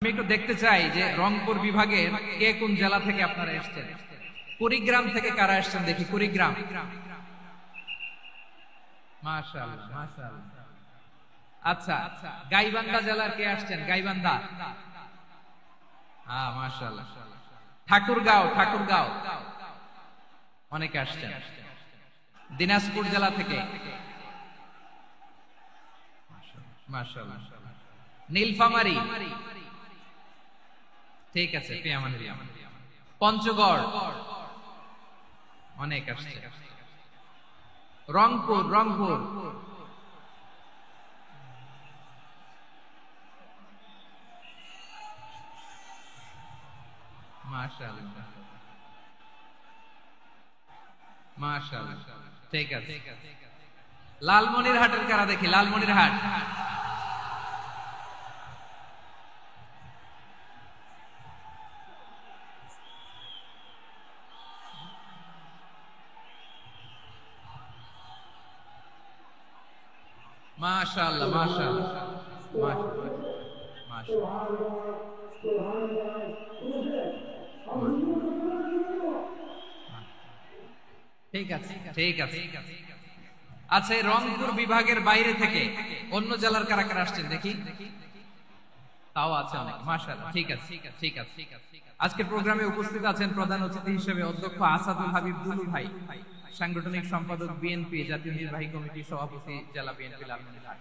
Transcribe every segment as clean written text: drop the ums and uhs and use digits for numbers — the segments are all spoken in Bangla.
আমি একটু দেখতে চাই যে রংপুর বিভাগের কে কোন জেলা থেকে আপনারা এসেছেন। কুড়িগ্রাম থেকে কারা এসেছেন দেখি। কুড়িগ্রাম, মাশাআল্লাহ মাশাআল্লাহ। আচ্ছা, গাইবান্ধা জেলার কে আসছেন? গাইবান্ধা, হ্যাঁ মাশাআল্লাহ। ঠাকুরগাঁও, ঠাকুরগাঁও অনেকে আসছেন। দিনাজপুর জেলা থেকে মাশাআল্লাহ। নীলফামারী, ঠিক আছে, পঞ্চগড় অনেক আসছে। রংপুর, রংপুর মাশাআল্লাহ মাশাআল্লাহ, ঠিক আছে। লালমনিরহাটের কারা দেখি। লালমনিরহাট, মাশাআল্লাহ মাশাআল্লাহ মাশাআল্লাহ। ঠিক আছে ঠিক আছে। আচ্ছা, রংপুর বিভাগের বাইরে থেকে অন্য জেলার কারা কারা আসছেন দেখি। তাও আছে অনেক, মাশাআল্লাহ, ঠিক আছে ঠিক আছে। আজকের প্রোগ্রামে উপস্থিত আছেন প্রধান অতিথি হিসেবে অধ্যক্ষ আসাদুল হাবিব দুলু ভাই, সাংগঠনিক সম্পাদক বিএনপি, জাতীয় নির্বাহী কমিটির সভাপতি জেলা বিএনপি লালমনিরহাট।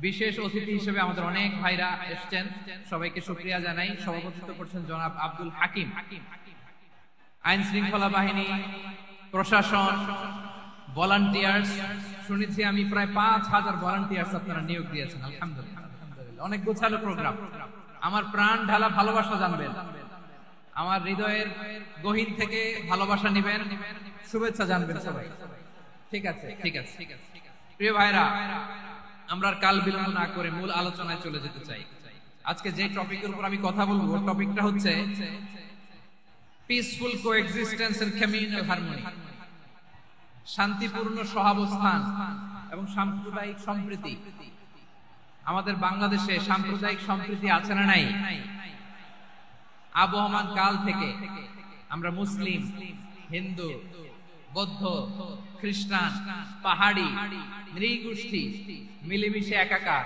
বিশেষ অতিথি হিসেবে আমাদের অনেক ভাইরা এসেছেন, সবাইকে শুকরিয়া জানাই। সভাপতিত্ব করছেন জনাব আব্দুল হাকিম। আইন শৃঙ্খলা বাহিনী, প্রশাসন, ভলান্টিয়ার্স, শুনেছি আমি প্রায় ৫,০০০ ভলান্টিয়ার্স আপনারা নিয়োগ দিয়েছেন, আলহামদুলিল্লাহ। অনেক গোছালো প্রোগ্রাম। আমার প্রাণ ঢালা ভালোবাসা জানবেন, আমার হৃদয়ের গহীন থেকে ভালোবাসা নিবেন, শুভেচ্ছা জানবেন সবাই, ঠিক আছে ঠিক আছে। প্রিয় ভাইরা, আমরা কাল বিলম্ব না করে মূল আলোচনায় চলে যেতে চাই। আজকে যে টপিকের উপর আমি কথা বলবো, টপিকটা হচ্ছে peaceful coexistence and communal harmony, শান্তিপূর্ণ সহাবস্থান এবং সাম্প্রদায়িক সম্প্রীতি। আমাদের বাংলাদেশে সাম্প্রদায়িক সম্প্রীতি আছে না নাই? আবহমান কাল থেকে আমরা মুসলিম, হিন্দু, বৌদ্ধ, খ্রিস্টান, পাহাড়ি, নৃগোষ্ঠী মিলেমিশে একাকার,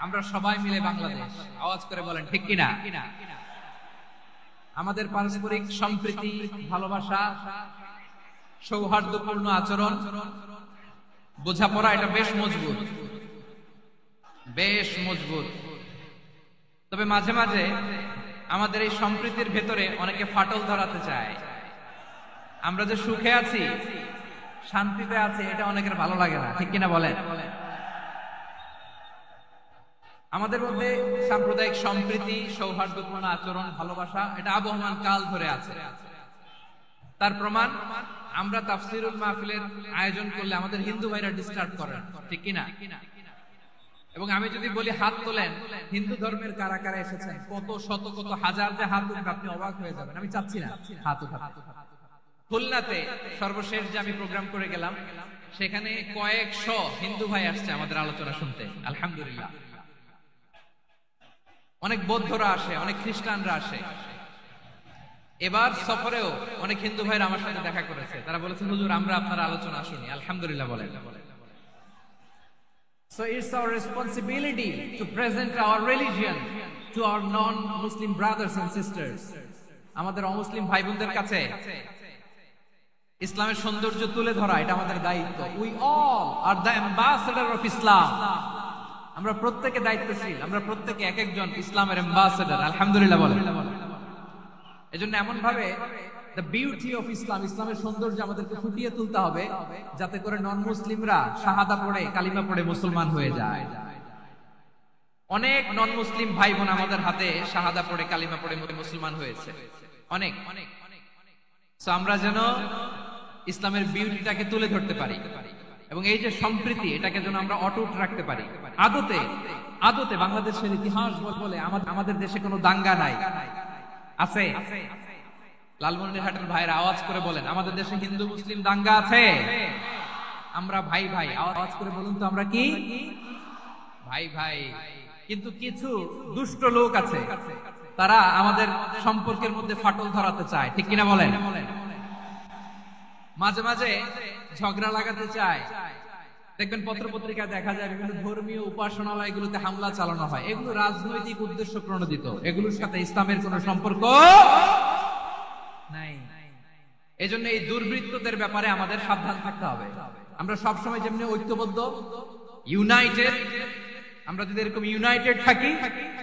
আমরা সবাই মিলে বাংলাদেশ। আওয়াজ করে বলেন ঠিক কিনা? আমাদের পারস্পরিক সম্প্রীতি, ভালোবাসা, সৌহার্দ্যপূর্ণ আচরণ, বোঝাপড়া, এটা বেশ মজবুত, বেশ মজবুত। তবে মাঝে মাঝে আমাদের এই সম্প্রীতির ভেতরে অনেকে ফাটল ধরাতে চায়। আমরা যে সুখে আছি, শান্তিতে আছি, এটা অনেকের ভালো লাগে না, ঠিক কিনা বলেন? আমাদের মধ্যে সাম্প্রদায়িক সম্প্রীতি, সৌহার্দ্যপূর্ণ আচরণ, ভালোবাসা, এটা আবহমান কাল ধরে আছে। তার প্রমাণ, আমরা তাফসিরুল মাহফিলের আয়োজন করলে আমাদের হিন্দু ভাইরা ডিস্টার্ব করেন, ঠিক কিনা? এবং আমি যদি বলি হাত তোলেন, হিন্দু ধর্মের কারা কারা এসেছেন, কত শত কত হাজার যে হাত উঠবে, আপনি অবাক হয়ে যাবেন। আমি চাচ্ছি না হাত উঠাতে। খুলনাতে সর্বশেষ যে আমি প্রোগ্রাম করে গেলাম, সেখানে কয়েকশো হিন্দু ভাই আসছে আমাদের আলোচনা শুনতে, আলহামদুলিল্লাহ। অনেক বৌদ্ধরা আসে, অনেক খ্রিস্টানরা আসে। এবার সফরেও অনেক হিন্দু ভাইরা আমার সাথে দেখা করেছে, তারা বলেছেন হুজুর আমরা আপনার আলোচনা শুনি, আলহামদুলিল্লাহ বলেন। So it's our responsibility to present our religion to our non-Muslim brothers and sisters. আমাদের অমুসলিম ভাই বোনদের কাছে ইসলামের সৌন্দর্য তুলে ধরা, এটা আমাদের দায়িত্ব। We all are the ambassador of Islam. আমরা প্রত্যেকে দায়িত্বশীল, আমরা প্রত্যেকে এক একজন ইসলামের অ্যাম্বাসেডর, আলহামদুলিল্লাহ বলেন। এজন্য এমন ভাবে the beauty of Islam, ইসলামের সৌন্দর্য আমাদেরকে ফুটিয়ে তুলতে হবে, যাতে করে নন মুসলিমরা শাহাদা পড়ে, কালিমা পড়ে মুসলমান হয়ে যায়। অনেক নন মুসলিম ভাই বোন আমাদের হাতে শাহাদা পড়ে, কালিমা পড়ে মুসলমান হয়েছে, অনেক। সো আমরা যেন ইসলামের বিউটিটাকে তুলে ধরতে পারি, এবং এই যে সম্প্রীতি, এটাকে যেন আমরা অটুট রাখতে পারি। আদতে আদতে বাংলাদেশের ইতিহাস বলে আমাদের দেশে কোনো দাঙ্গা নাই, আছে? লালমনিরহাটের ভাইরা আওয়াজ করে বলেন, আমাদের দেশে হিন্দু মুসলিম দাঙ্গা আছে? আমরা ভাই ভাই, আওয়াজ করে বলুন তো, আমরা কি ভাই ভাই? কিন্তু কিছু দুষ্ট লোক আছে তারা আমাদের সম্পর্কের মধ্যে ফাটল ধরাতে চায়, ঠিক কিনা বলেন? মাঝে মাঝে ঝগড়া লাগাতে চায়। দেখবেন পত্র পত্রিকায় দেখা যায় বিভিন্ন ধর্মীয় উপাসনালয়গুলোতে হামলা চালানো হয়। এগুলো রাজনৈতিক উদ্দেশ্য প্রণোদিত, এগুলোর সাথে ইসলামের কোনো সম্পর্ক নাই। এজন্য এই দুর্বৃত্তদের ব্যাপারে আমাদের সাবধান থাকতে হবে। আমরা সবসময় যেমনি ঐক্যবদ্ধ, ইউনাইটেড, আমরা যদি এরকম ইউনাইটেড থাকি,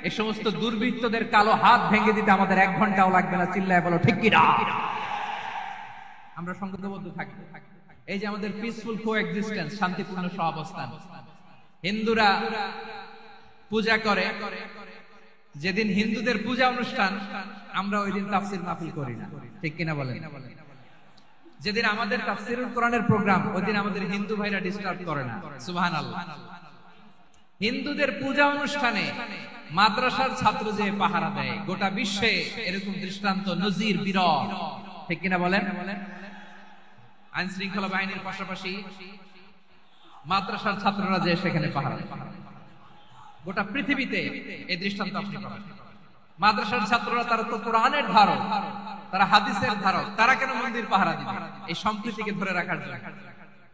এই সমস্ত দুর্বৃত্তদের কালো হাত ভেঙে দিতে আমাদের 1 ঘন্টাও লাগবে না। চিল্লায় বলো ঠিক কিনা? আমরা সংগঠনবদ্ধ থাকবো। এই যে আমাদের পিসফুল কোএক্সিস্টেন্স, শান্তিপূর্ণ সহাবস্থান। হিন্দুরা পূজা করে, যেদিন হিন্দুদের পূজা অনুষ্ঠান আমরা ওই দিন তাফসীর মাহফিল করি না, ঠিক কিনা বলেন? যেদিন আমাদের তাফসীরুল কোরআনের প্রোগ্রাম, ওই দিন আমাদের হিন্দু ভাইরা ডিস্টার্ব করে না। সুবহানাল্লাহ। হিন্দুদের পূজা অনুষ্ঠানে মাদ্রাসার ছাত্র যে পাহারা দেয়, গোটা বিশ্বে এরকম দৃষ্টান্ত নজির বিরল, ঠিক কিনা বলেন? আইন শৃঙ্খলা বাহিনীর পাশাপাশি মাদ্রাসার ছাত্ররা যে সেখানে পাহারা দেয়, গোটা পৃথিবীতে এই দৃষ্টান্ত আপনি পাবেন। মাদ্রাসার ছাত্ররা তারা তো কোরআনের ধারক, তারা হাদিসের ধারক, তারা কেন মন্দির পাহারা দিবে? এই সম্প্রীতিকে ধরে রাখার জন্য,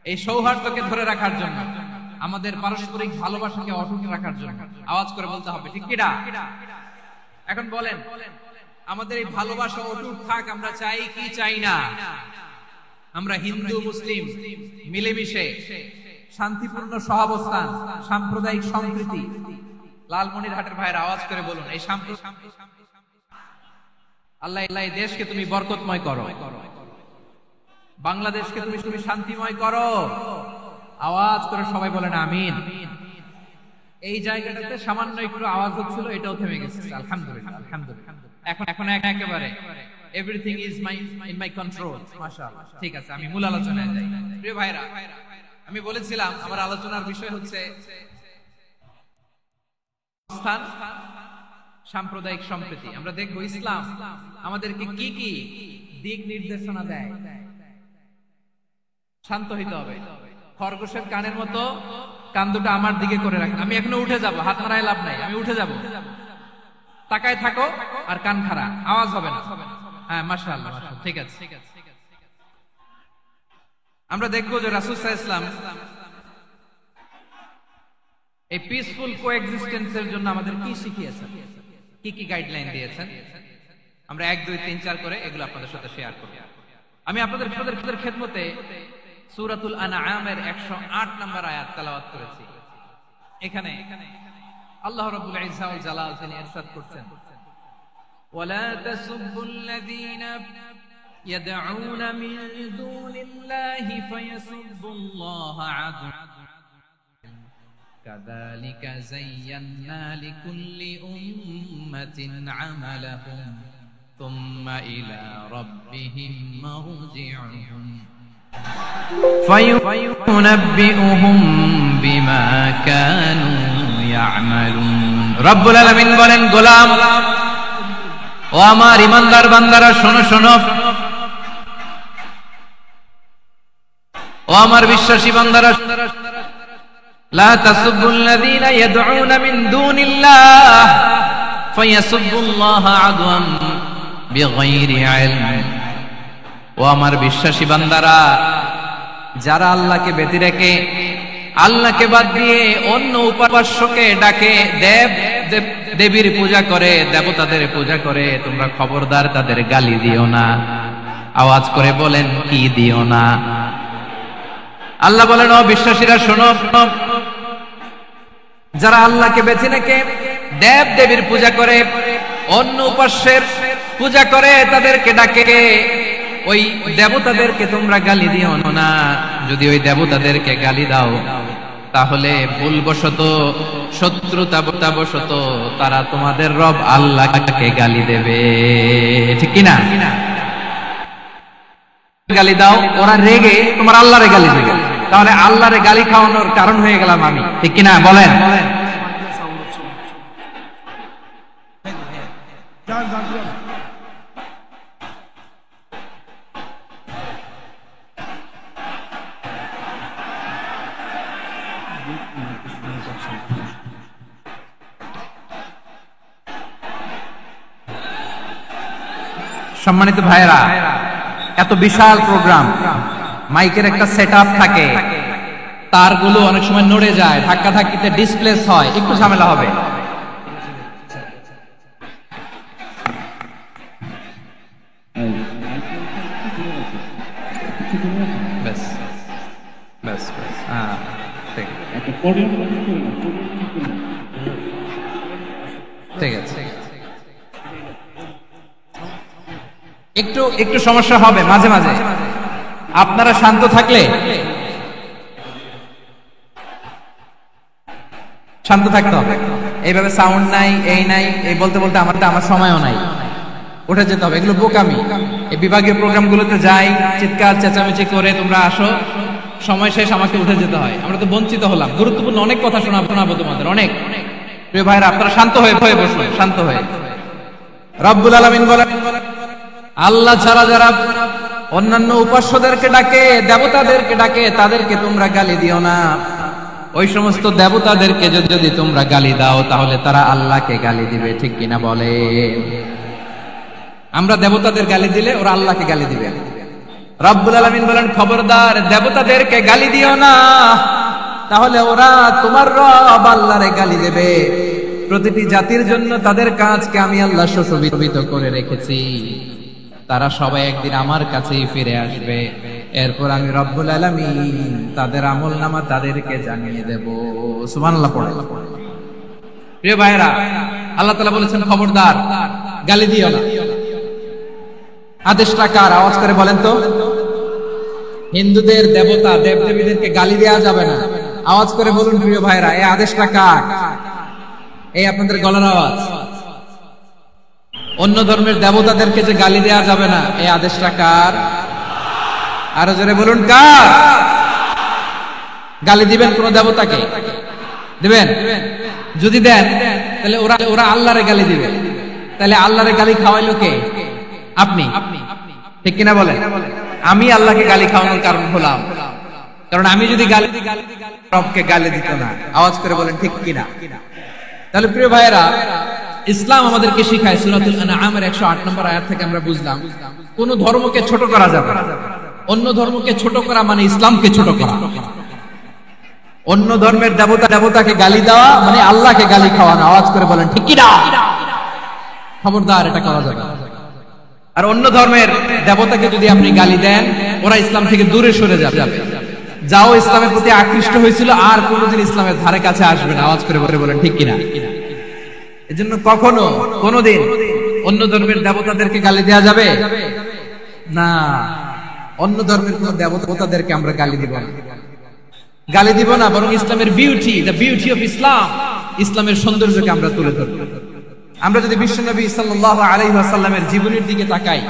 এই সৌহার্দ্যকে ধরে রাখার জন্য, আমাদের পারস্পরিক ভালোবাসাকে অটুট রাখার জন্য। আওয়াজ করে বলতে হবে ঠিক কিনা? এখন বলেন, আমাদের এই ভালোবাসা অটুট থাক আমরা চাই কি চাই না? আমরা হিন্দু মুসলিম মিলেমিশে শান্তিপূর্ণ সহাবস্থান, সাম্প্রদায়িক সম্প্রীতি। লালমনিরহাটের ভাইয়ের আওয়াজ করে বলুন, এই আল্লাহ এই দেশকে তুমি বরকতময় করো, বাংলাদেশকে তুমি শান্তিময় করো। আওয়াজ করে সবাই বলেন আমিন। এই জায়গাটাতে সামান্য একটু আওয়াজ হচ্ছিল, এটাও থেমে গেছে। আলহামদুলিল্লাহ, আলহামদুলিল্লাহ। এখন একেবারে everything is in my control. মাশাআল্লাহ। ঠিক আছে, আমি মূল আলোচনায় যাই। প্রিয় ভাইরা, আমি বলেছিলাম আমার আলোচনার বিষয় হচ্ছে স্থান, সাম্প্রদায়িক সম্প্রীতি। আমরা দেখব ইসলাম আমাদেরকে কি কি দিক নির্দেশনা দেয়। শান্ত হইতে হবে। খরগোশের কানের মতো কান দুটো আমার দিকে করে রাখেন। আমি এখনো উঠে যাব, হাত নাড়ায় লাভ নাই, আমি উঠে যাব। তাকায় থাকো আর কান খাড়া, আওয়াজ হবে না। হ্যাঁ, মাশাআল্লাহ, মাশাআল্লাহ। ঠিক আছে। আমরা দেখবো যে রাসূল সাল্লাল্লাহু আলাইহি ওয়াসাল্লাম এই পিসফুল কোএক্সিস্টেন্সের জন্য আমাদের কি শিখিয়েছেন, কি কি গাইডলাইন দিয়েছেন। আমরা 1 2 3 4 করে এগুলো আপনাদের সাথে শেয়ার করব। আমি আপনাদের খেদমতে সূরাতুল আনআমের 108 নম্বর আয়াত তেলাওয়াত করেছি। এখানে আল্লাহ রাব্বুল ইজ্জা ওয়াল জালাল তিনি ইরশাদ করছেন, ওয়ালা তাসুবুল্লাযীনা ইয়াদউনা মিন দুনিল্লাহি ফায়াসুবুল্লাহা আদওয়ান কাযালিকা যায়্যান্না লিকুল্লি উম্মাতিন আমালাহুম থুম্মা ইলা রাব্বিহিম মারজিউহুম ফায়ুনাব্বিউহুম বিমা কানু ইয়ামালুন। রব্বুল আলামিন বলেন, গোলাম ও আমার ইমানদার বান্দারা, শোনো শোনো, ও আমার বিশ্বাসী বান্দারা, লা তাসুবুল্লাযীনা ইয়াদউনা মিন দুনিল্লাহ ফায়াসুবুল্লাহা আদওয়ান বিগাইরি ইলম। ও আমার বিশ্বাসী বান্দারা, যারা আল্লাহকে ব্যতি রেখে, আল্লাহকে বাদ দিয়ে অন্য উপাস্যকে ডাকে, দেবীর পূজা করে, দেবতাদের পূজা করে, তোমরা খবরদার তাদের গালি দিও না। আওয়াজ করে বলেন, কি দিও না? আল্লাহ বলেন, ও বিশ্বাসীরা শোনো, যারা আল্লাহকে বেছে রেখে দেব দেবীর পূজা করে, অন্য উপাস্যের পূজা করে, তাদেরকে ডাকে, ওই দেবতাদেরকে তোমরা গালি দিও না। যদি ওই দেবতাদেরকে গালি দাও, তাহলে ভুলবশত, শত্রুতাবশত তারা তোমাদের রব আল্লাহকে গালি দেবে, ঠিক কিনা? গালি দাও, ওরা রেগে তোমার আল্লাহরে গালি দেবে, তাহলে আল্লাহরে গালি খাওয়ানোর কারণ হয়ে গেলাম আমি, ঠিক কিনা বলেন? সম্মানিত ভাইরা, এত বিশাল প্রোগ্রাম, মাইকের একটা সেটআপ থাকে, তারগুলো অনেক সময় নড়ে যায়, ধাক্কা ধাক্কিতে ডিসপ্লেস হয়, একটু ঝামেলা হবে। ঠিক আছে, একটু একটু সমস্যা হবে মাঝে মাঝে, আপনারা শান্ত থাকলে, শান্ত থাকতে হবে। এইভাবে সাউন্ড নাই, এই নাই, এই বলতে বলতে আমার সময়ও নাই, উঠে যেতে হবে, এগুলো বোকামি। এই বিভাগীয় প্রোগ্রামগুলোতে যাই, চিৎকার চেঁচামেচি করে তোমরা আসো, সময় শেষ, আমাকে উঠে যেতে হয়, আমরা তো বঞ্চিত হলাম। গুরুত্বপূর্ণ অনেক কথা শোনাবো তোমাদের, অনেক। প্রিয় ভাইরা, আপনারা শান্ত হয়ে বসুন, শান্ত হয়ে। রব্বুল আলামিন বলেন, আল্লাহ ছাড়া যারা অন্যান্য উপাস্যদেরকে ডাকে, দেবতাদেরকে ডাকে, তাদেরকে তোমরা গালি দিও না। ওই সমস্ত দেবতাদেরকে যদি তোমরা গালি দাও, তাহলে তারা আল্লাহকে গালি দিবে, ঠিক কিনা বলে? আমরা দেবতাদের গালি দিলে ওরা আল্লাহকে গালি দিবে। রব্বুল আলামিন বলেন, খবরদার দেবতাদেরকে গালি দিও না, তাহলে ওরা তোমার রব আল্লাহরে গালি দেবে। প্রতিটি জাতির জন্য তাদের কাজকে আমি আল্লাহ সুশোভিত করে রেখেছি, তারা সবাই একদিন আমার কাছেই ফিরে আসবে। এরপর আমি রব্বুল আলামিন তাদের আমলনামা তাদেরকে জানিয়ে দেব। সুবহানাল্লাহ পড়ে। প্রিয় ভাইরা, আল্লাহ তাআলা বলেছেন, খবরদার গালি দিও না। আদেশটা কার? আওয়াজ করে বলেন তো। হিন্দুদের দেবতা দেবদেবীদেরকে গালি দেওয়া যাবে না, আওয়াজ করে বলুন প্রিয় ভাইরা, এই আদেশটা কার? এই আপনাদের গলার আওয়াজ। অন্য ধর্মের দেবতাদেরকে যে গালি দেওয়া যাবে না, এই আদেশটা কার? আরো জোরে বলুন, কার? গালি দিবেন কোন দেবতাকে? দিবেন? যদি দেন, তাহলে ওরা আল্লাহরে গালি দিবে। তাহলে আল্লাহরে গালি খাওয়াইলো কে? আপনি, ঠিক কিনা বলেন? আমি আল্লাহকে গালি খাওয়ানোর কারণ হলাম, কারণ আমি যদি গালি রবকে গালি দিত না। আওয়াজ করে বলেন, ঠিক কিনা? তাহলে প্রিয় ভাইয়েরা, ইসলাম আমাদেরকে শিখায়, সূরাতুল আনআমের 108 নম্বর আয়াত থেকে আমরা বুঝলাম, কোন ধর্মকে ছোট করা যাবে না। অন্য ধর্মকে ছোট করা মানে ইসলামকে ছোট করা। অন্য ধর্মের দেবতাকে গালি দেওয়া মানে আল্লাহকে গালি খাওয়ানো। আওয়াজ করে বলেন, ঠিক কিনা? খবরদার, এটা করা যাবে না। আর অন্য ধর্মের দেবতাকে যদি আপনি গালি দেন, ওরা ইসলাম থেকে দূরে সরে যাবে। যাও ইসলামের প্রতি আকৃষ্ট হয়েছিল, আর কোনোদিন ইসলামের ধারে কাছে আসবে না। আওয়াজ করে বলেন, ঠিক কিনা? এজন্য কখনো কোনোদিন অন্য ধর্মের দেবতাদেরকে গালি দেওয়া যাবে না। অন্য ধর্মের কোন দেবতাদেরকে আমরা গালি দিব না, বরং ইসলামের beauty, the beauty of Islam, ইসলামের সৌন্দর্যকে আমরা তুলে ধরব। আমরা যদি বিশ্বনবী সাল্লাল্লাহু আলাইহি ওয়াসাল্লামের জীবনের দিকে তাকাই,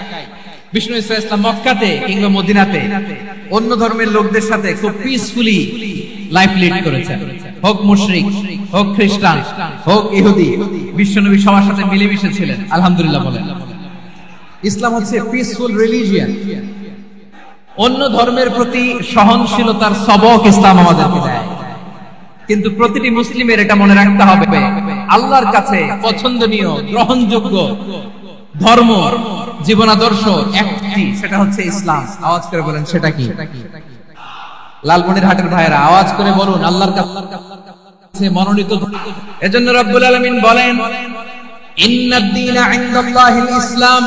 বিষ্ণু ইসলাম মক্কাতে কিংবা মদিনাতে অন্য ধর্মের লোকদের সাথে খুব পিসফুলি লাইফ লিড করেছেন। হোক মুশরিক, হোক খ্রিস্টান, হোক ইহুদি, বিশ্বনবী সবার সাথে মিলেমিশে ছিলেন। আলহামদুলিল্লাহ বলেন। ইসলাম হচ্ছে পিসফুল রিলিজিয়ন। অন্য ধর্মের প্রতি সহনশীলতার সবক ইসলাম আমাদেরকে দেয়। কিন্তু প্রতিটি মুসলিমের এটা মনে রাখতে হবে, আল্লাহর কাছে পছন্দনীয়, গ্রহণযোগ্য ধর্ম, জীবনাদর্শ একটি, সেটা হচ্ছে ইসলাম। আওয়াজ করে বলেন, সেটা কি? লালমনিরহাটের ভাইয়েরা, আওয়াজ করে বলুন, আল্লাহর কাছে মনোনীত। এজন্য রব্বুল আলামিন বলেন, ইন্নাদ-দীনা ইনদাল্লাহিল ইসলাম,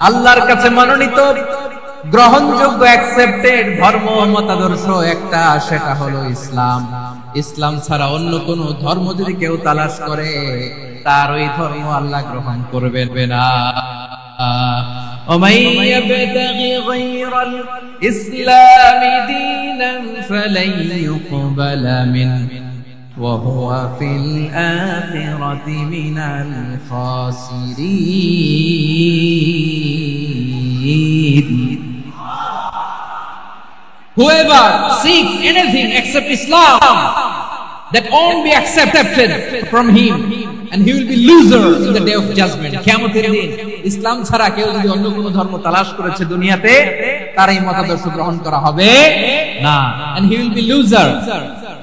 আল্লাহর কাছে মনোনীত, গ্রহণযোগ্য, অ্যাকসেপ্টেড ধর্ম মতাদর্শ একটা, সেটা হলো ইসলাম। ইসলাম ছাড়া অন্য কোন ধর্ম যদি কেউ তালাশ করে, তার ওই ধর্ম আল্লাহ গ্রহণ করবে না। ومن يبتغي غير الإسلام دينا فلن يقبل منه وهو في الآخرة من الخاسرين. Whoever seeks anything except Islam, that won't be accepted from him, and he will be loser in the day of judgment. কিয়ামতের দিন ইসলাম ছাড়া কেউ যদি অন্য কোনো ধর্ম তালাশ করেছে দুনিয়াতে, তার এই মতাদর্শ গ্রহণ করা হবে না, and he will be loser.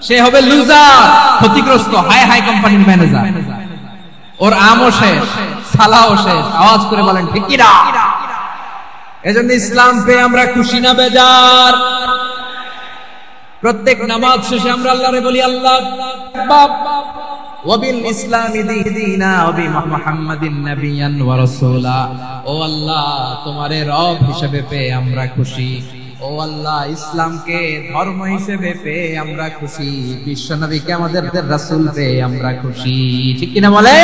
সে হবে লুজার, ক্ষতিগ্রস্ত, হাই কোম্পানির ম্যানেজার। ওর আমও শেষ, সালাও শেষ। আওয়াজ করে বলেন, ঠিক কি না? এজন্য ইসলাম পেয়ে আমরা খুশি না বেজার? প্রত্যেক নামাজ শেষে আমরা আল্লাহরে বলি আল্লাহ ওয়াবিল ইসলামি দীনা ওয়া বি মুহাম্মাদিন নাবিয়ান ওয়া রাসূলা। ও আল্লাহ, তোমারে রব হিসেবে পেয়ে আমরা খুশি। ও আল্লাহ, ইসলামকে ধর্ম হিসেবে পেয়ে আমরা খুশি। বিশ্ব নবীকে আমাদের রাসূল পেয়ে আমরা খুশি। ঠিক কিনা বলে?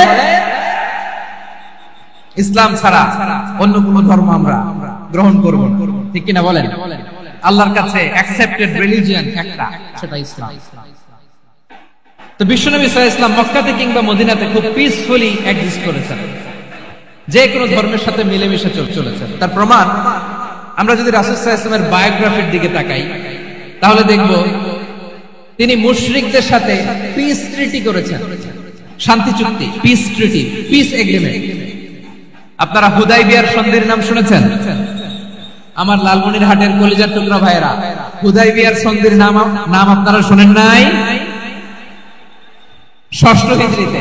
ইসলাম ছাড়া অন্য কোন ধর্ম আমরা গ্রহণ করব না। ঠিক কিনা বলেন? আল্লাহর কাছে অ্যাকসেপ্টেড রিলিজিয়ন একটা, সেটা ইসলাম। তো বিশ্বনবী সাল্লাল্লাহু আলাইহি ওয়াসাল্লাম মক্কাতে কিংবা মদিনাতে খুব পিসফুলি এক্সিস্ট করেছেন, যে কোনো ধর্মের সাথে মিলেমিশে চলেছেন। তার প্রমাণ আমরা যদি রাসূল সাল্লাল্লাহু আলাইহি ওয়াসাল্লামের বায়োগ্রাফির দিকে তাকাই, তাহলে দেখব তিনি মুশরিকদের সাথে পিস ট্রিটি করেছেন, শান্তি চুক্তি, পিস ট্রিটি, পিস এগ্রিমেন্ট। আপনারা হুদাইবিয়ার সন্ধির নাম শুনেছেন? আমার লালমনিরহাটের কলিজার টুকরা ভাইয়েরা, হুদাইবিয়ার সন্ধির নাম আপনারা শুনেন নাই? ষষ্ঠ হিজরিতে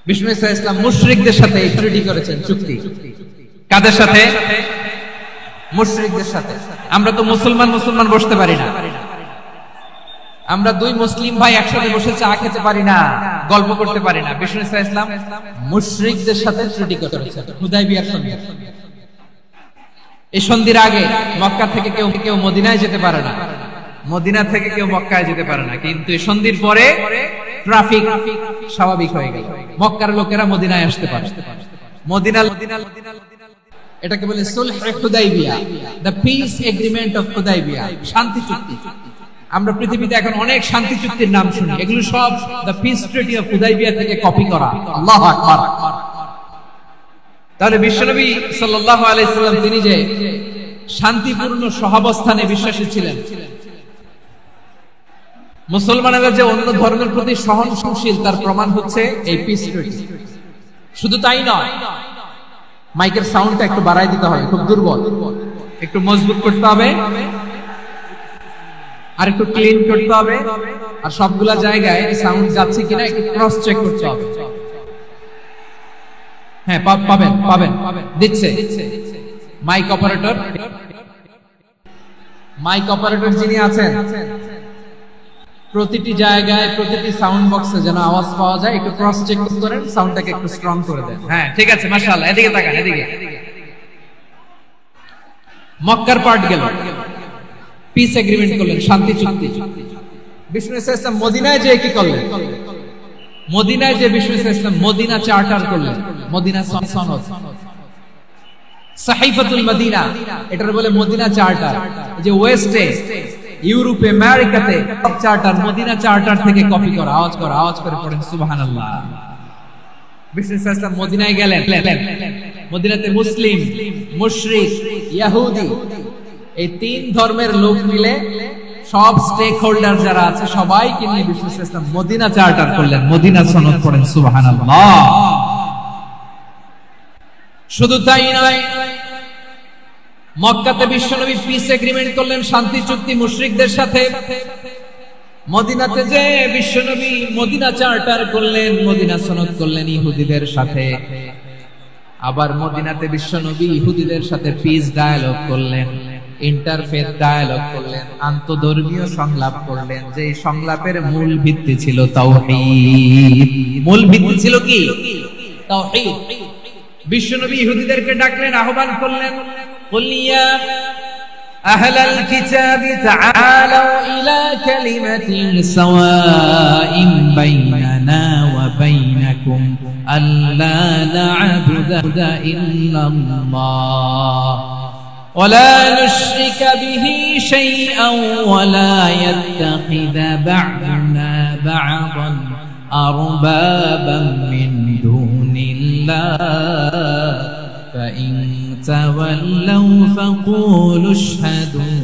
বিষ্ণু ইসলাম মুশরিকদের সাথে এই ট্রিটি করেছেন, চুক্তি। কাদের সাথে? মুশরিকদের সাথে। আমরা তো মুসলমান বসতে পারি না। আমরা দুই মুসলিম ভাই একসাথে বসে চা খেতে পারি না, গল্প করতে পারি না। বিষ্ণু ইসলাম মুশরিকদের সাথে ট্রিটি করেছেন, হুদাইবিয়ার সন্ধি। এই সন্ধির আগে মক্কা থেকে কেউ মদিনায় যেতে পারে না, মদিনা থেকে কেউ মক্কায় যেতে পারে না। কিন্তু এই সন্ধির পরে ট্রাফিক স্বাভাবিক হয়ে গেল, মক্কার লোকেরা মদিনায় আসতে পারে। এটাকে বলে সুলহে Hudaibiya, the peace agreement of Hudaibiya, শান্তি চুক্তি। আমরা পৃথিবীতে এখন অনেক শান্তি চুক্তির নাম শুনি, এগুলো সব the piece treaty of Hudaibiya থেকে কপি করা। আল্লাহু আকবার। তাহলে বিশ্বনবী সাল্লাল্লাহু আলাইহি সাল্লাম তিনি যে শান্তিপূর্ণ সহাবস্থানে বিশ্বাসী ছিলেন, মুসলমানেরা যে অন্য ধর্মের প্রতি সহনশীল, তার প্রমাণ হচ্ছে এই পিস ট্রিটি। শুধু তাই নয়, মাইকের সাউন্ডটা একটু বাড়াই দিতে হবে, খুব দুর্বল, একটু মজবুত করতে হবে, আর একটু ক্লিন করতে হবে, আর সবগুলা জায়গায় সাউন্ড যাচ্ছে কিনা একটু ক্রস চেক করতে হবে। হ্যাঁ, পাবেন দিচ্ছে মাইক অপারেটর যিনি আছেন, প্রতিটি জায়গায় প্রতিটি সাউন্ড বক্সে যেন আওয়াজ পাওয়া যায়, একটু ক্রস চেক করেন, সাউন্ডটাকে একটু স্ট্রং করে দেন। হ্যাঁ, ঠিক আছে, মাশাআল্লাহ। এদিকে তাকান, এদিকে। মক্কার পার্ট গেল, পিস এগ্রিমেন্ট করলেন, শান্তি চুক্তি। বিষ্ণু ইসলাম মদিনায় যে কি করলেন? মদিনায় যে বিষ্ণু ইসলাম মদিনা চার্টার করলেন, মদিনা সনদ, সাহিফাতুল মদিনা, এটার বলে মদিনা চার্টার। যে ওয়েস্টে, ইউরোপে, আমেরিকাতে সব চার্টার মদিনা চার্টার থেকে কপি করা। আওয়াজ করে পড়েন সুবহানাল্লাহ। বিষ্ণু ইসলাম মদিনায় গেলেন, মদিনাতে মুসলিম, মুশরিক, ইহুদি, এই তিন ধর্মের লোক মিলে সব স্টেক হোল্ডার যারা আছে সবাইকে নিয়ে বিষ্ণু ইসলাম মদিনা চার্টার করলেন, মদিনা সনদ পড়েন সুবহানাল্লাহ। শুধু তাই নয়, মক্কাতে বিশ্বনবী পিস এগ্রিমেন্ট করলেন, শান্তি চুক্তি মুশরিকদের সাথে। মদিনাতে যে বিশ্বনবী মদিনা চার্টার করলেন, মদিনা সনদ করলেন ইহুদিদের সাথে। আবার মদিনাতে বিশ্বনবী ইহুদিদের সাথে পিস ডায়ালগ করলেন, ইন্টারফেথ ডায়ালগ করলেন, আন্তধর্মীয় সংলাপ করলেন। যে সংলাপের মূল ভিত্তি ছিল তাওহীদ। মূল ভিত্তি ছিল কি? তাওহীদ। বিশ্বনবী ইহুদিদেরকে ডাকলেন, আহ্বান করলেন, কুল ইয়া আহলাল কিতাবি তাআলু ইলা কালিমাতিন সাওয়াইন বাইনানা ওয়া বাইনাকুম আল্লা না'বুদা ইল্লাল্লাহ ওয়া লা নুশরিকা বিহি শাইআন ওয়া লা ইয়াত্তাখিযা বা'দুনা বা'দান আরবাবান মিন দুনিল্লাহ فإن تولوا فقولوا اشهدوا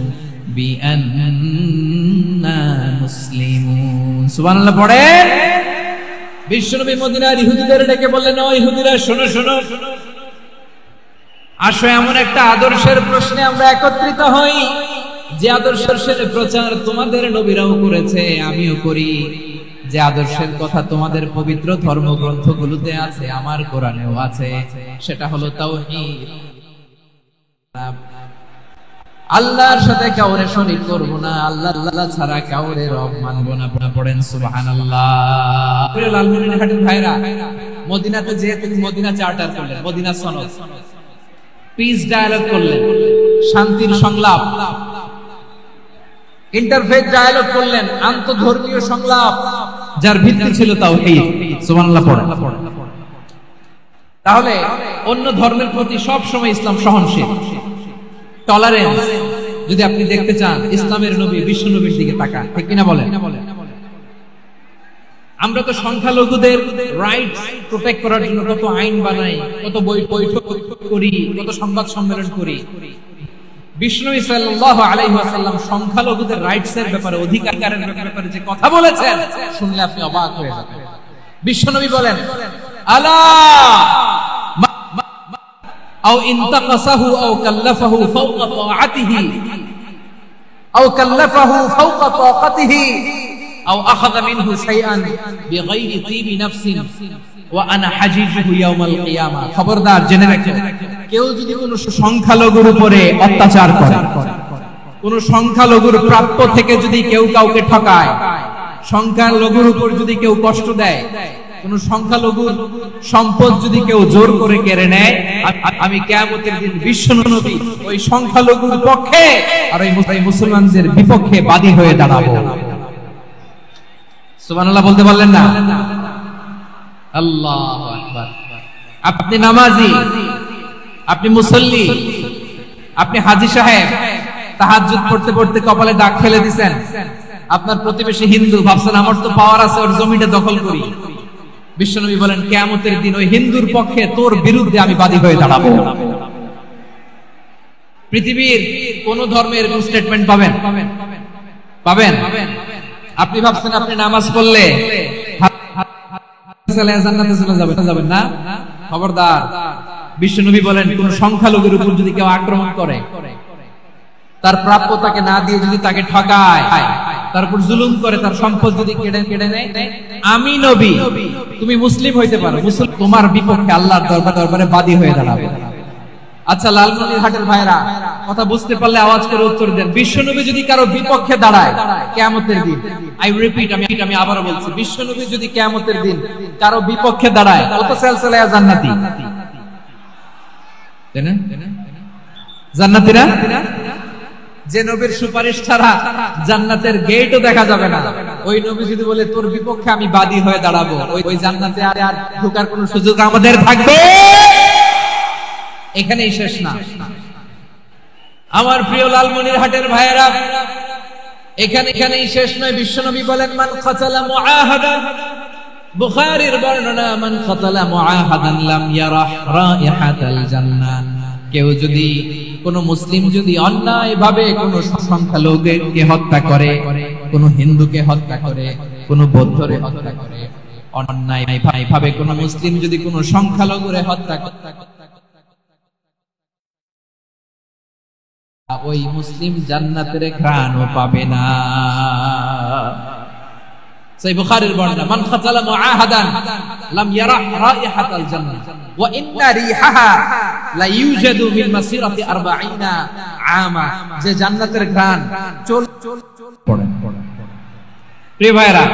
بأننا مسلمون সুবহান আল্লাহ। পড়েন। বিশ্বনবী মদিনার ইহুদিদের ডেকে বললেন, ও ইহুদিরা, শোনো, আসো এমন একটা আদর্শের প্রশ্নে আমরা একত্রিত হই, যে আদর্শের প্রচার তোমাদের নবীরাও করেছে, আমিও করি, যে আদর্শের কথা তোমাদের পবিত্র ধর্মগ্রন্থগুলোতে আছে, আমার কোরআনেও আছে, সেটা হলো তাওহীদ। আল্লাহর সাথে কাউরে শরীক করব না, আল্লাহ ছাড়া কাউরে রব মানব না। পড়েন সুবহানাল্লাহ। লালমনিরহাটের ভাইরা, মদিনাতে যেয়ে তিনি মদিনা চার্টার করলেন, মদিনা সনদ, পিস ডায়ালগ করলেন, শান্তির সংলাপ, ইন্টারফেথ ডায়ালগ করলেন, আন্তঃধর্মীয় সংলাপ, যার ভিত্তি ছিল তাওহীদ। সুবহানাল্লাহ পড়েন। তাহলে অন্য ধর্মের প্রতি সব সময় ইসলাম সহনশীল, টলারেন্স। যদি আপনি দেখতে চান ইসলামের নবী বিশ্ব নবীর দিকে তাকান, ঠিক কিনা বলেন? আমরা তো সংখ্যালঘুদের রাইটস প্রোটেক্ট করার জন্য কত আইন বানাই, কত বৈঠক করি, কত সংবাদ সম্মেলন করি। বিষ্ণু সাল্লাল্লাহু আলাইহি ওয়াসাল্লাম সংখ্যালঘুদের রাইটস এর ব্যাপারে, অধিকারের ব্যাপারে যে কথা বলেছেন, শুনলে আপনি অবাক হয়ে যাবেন। বিশ্বনবী বলেন, আলা আও ইনতাকাসাহু আও কাল্লাফাহু ফাওকা তাআতিহি আও কাল্লাফাহু ফাওকা তাকাতিহি আও আখাযা মিনহু শাইআন বিগাইরি তিবি নাফসিন ওয়া আনা হাজিজুহু ইয়াউমাল কিয়ামা। খবরদার, জেনে রাখুন, কেউ যদি কোনো সংখ্যালঘুর উপরে অত্যাচার করে, কোন সংখ্যালঘুর প্রাপ্য থেকে যদি কেউ কাউকে ঠকায়, সংখ্যালঘুর উপর যদি কেউ কষ্ট দেয়, কোন সংখ্যালঘুর সম্পদ যদি কেউ জোর করে কেড়ে নেয়, আমি কিয়ামতের দিন বিশ্বনবী ওই সংখ্যালঘুর পক্ষে আর ওই মুসলমানদের বিপক্ষে বাদী হয়ে দাঁড়াবো। সুবহানাল্লাহ বলতে পারলেন না? আল্লাহু আকবার। আপনি নামাজি, আপনি মুসল্লি, আপনি হাজী সাহেব, তাহাজ্জুদ পড়তে পড়তে কপালে দাগ ফেলে দিবেন, আপনার প্রতিবেশী হিন্দু, ভাবছেন আমার তো পাওয়ার আছে, ওর জমিটা দখল করি। বিশ্বনবী বলেন, কিয়ামতের দিন ওই হিন্দুর পক্ষে তোর বিরুদ্ধে আমি বাদী হয়ে দাঁড়াবো। পৃথিবীর কোন ধর্মের কোন স্টেটমেন্ট পাবেন? পাবেন? আপনি ভাবছেন আপনি নামাজ পড়লে জান্নাতে চলে যাবেন না? খবরদার। বিশ্বনবী বলেন, কোন সংখ্যালঘুর উপর যদি কেউ আক্রমণ করে, তার প্রাপ্য তাকে না দিয়ে যদি তাকে ঠকায়, তার উপর জুলুম করে, তার সম্পদ যদি কেড়ে নেয়, আমি নবী, তুমি মুসলিম হইতে পারো, তোমার বিপক্ষে আল্লাহর দরবারে বাদী হয়ে দাঁড়াবে। আচ্ছা, লালমনিরহাটের ভাইরা, কথা বুঝতে পারলে আওয়াজ করে উত্তর দেন। বিশ্বনবী যদি কারো বিপক্ষে দাঁড়ায় কিয়ামতের দিন, আই রিপিট, আমি আবারও বলছি, বিশ্বনবী যদি কিয়ামতের দিন কারো বিপক্ষে দাঁড়ায়, কত সেলসেলায়া জান্নাতি, তাই না? জান্নাতীরা, যে নবীর সুপারিশ ছাড়া জান্নাতের গেটও দেখা যাবে না, ওই নবী যদি বলে তোর বিপক্ষে আমি বাদী হয়ে দাঁড়াবো, ওই জান্নাতে আর ঢোকার কোনো সুযোগ আমাদের থাকবে? এখানেই শেষ না আমার প্রিয় লালমনিরহাটের ভাইয়েরা, এখানেই শেষ নয়। বিশ্বনবী বলেন, মান কাতালা মুআহাদা, বুখারীর বর্ণনা, মান কাতালা মুআহাদান লাম ইয়ারাহ রাইহাতাল জান্নাহ। কেউ যদি, কোন মুসলিম যদি অন্যায় ভাবে কোন সংখ্যালঘুকে হত্যা করে, কোন হিন্দুকে হত্যা করে, কোন বৌদ্ধরে হত্যা করে, অন্যায় ভাবে কোন মুসলিম যদি কোন সংখ্যালঘুরে হত্যা করে, ওই মুসলিম জান্নাতের ঘ্রাণও পাবে না। সেই বুখারীর বর্ণনা, মান কাতালা মুআহাদান লাম ইয়ারাহ রাইহাতাল জান্নাহ ওয়া ইন্না রিহাহা লা ইউজাদু মিন মাসিরাতি 40 আমা। যে জান্নাতের ঘ্রাণ চল পড়ে। প্রিয় ভাইরা,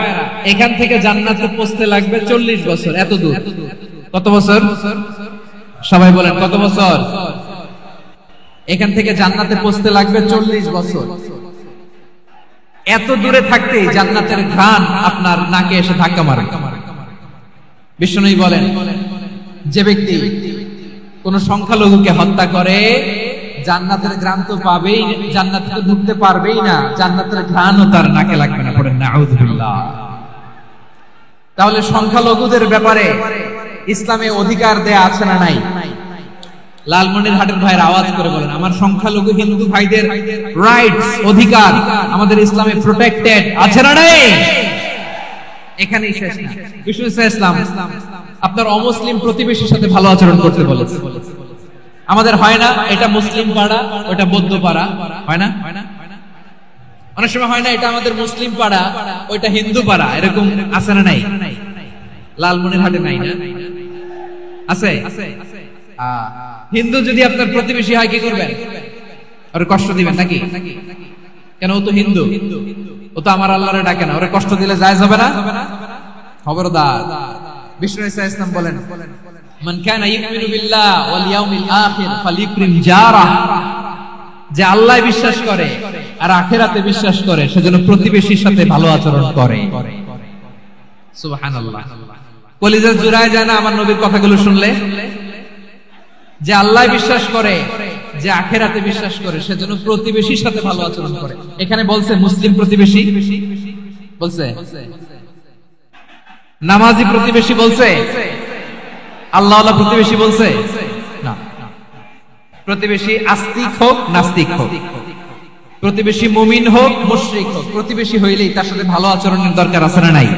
এখান থেকে জান্নাতে পৌঁছতে লাগবে 40 বছর। এত দূর, কত বছর? সবাই বলেন, কত বছর? এখান থেকে জান্নাতে পৌঁছতে লাগবে 40 বছর। এত দূরে থাকতেই জান্নাতের ঘ্রাণ আপনার নাকে এসে ধাক্কা মারে। বিশ্বনবী বলেন, যে ব্যক্তি কোন সংখ্যালঘুকে হত্যা করে, জান্নাতের ঘ্রাণ তো পাবেই, জান্নাতে তো ঢুকতে পারবেই না, জান্নাতের ঘ্রাণও তার নাকে লাগবে না। পড়েন নাউযুবিল্লাহ। তাহলে সংখ্যালঘুদের ব্যাপারে ইসলামে অধিকার দেয়া আছে না নাই? লালমনিরহাটের ভাইয়ের আওয়াজ করে বলেন, আমার সংখ্যালঘু হিন্দু ভাইদের রাইটস, অধিকার আমাদের ইসলামে প্রোটেক্টেড আছে না নাই? এখানেই শেষ না। বিষ্ণু ইসলাম আপনার অমুসলিম প্রতিবেশীর সাথে ভালো আচরণ করতে বলেছে। আমাদের হয় না, এটা মুসলিম পাড়া, ওটা বৌদ্ধ পাড়া, হয় না? অনেক সময় হয় না, এটা আমাদের মুসলিম পাড়া, ওইটা হিন্দু পাড়া, এরকম আছে না নাই? লালমনিরহাটে নাই না? আছে? হিন্দু যদি আপনার প্রতিবেশী হয় কি করবেন? ওরে কষ্ট দিবেন নাকি? কেন? ও তো হিন্দু, ও তো আমার আল্লাহরে ডাকে না, ওরে কষ্ট দিলে জায়েজ হবে না? খবরদার। বিষ্ণু ইসা ইসলাম বলেন, মান কানা ইউমিনু বিল্লাহ ওয়াল ইয়াউমিল আখির ফালিকরিম জারাহ, যে আল্লাহ বিশ্বাস করে আর আখিরাতে বিশ্বাস করে সেজন্য প্রতিবেশীর সাথে ভালো আচরণ করে। সুবহানাল্লাহ। কলিজা জুড়ায় যায় না আমার নবীর কথাগুলো শুনলে? যে আল্লাহ বিশ্বাস করে, যে আখিরাতে বিশ্বাস করে সেজন্য প্রতিবেশীর সাথে ভালো আচরণ করে। এখানে বলছে মুসলিম প্রতিবেশী বলছে, নামাজি প্রতিবেশী বলছে, আল্লাহওয়ালা প্রতিবেশী বলছে না। প্রতিবেশী আস্তিক হোক নাস্তিক হোক, প্রতিবেশী মুমিন হোক মুশরিক হোক, প্রতিবেশী হইলেই তার সাথে ভালো আচরণের দরকার আছে না নাই?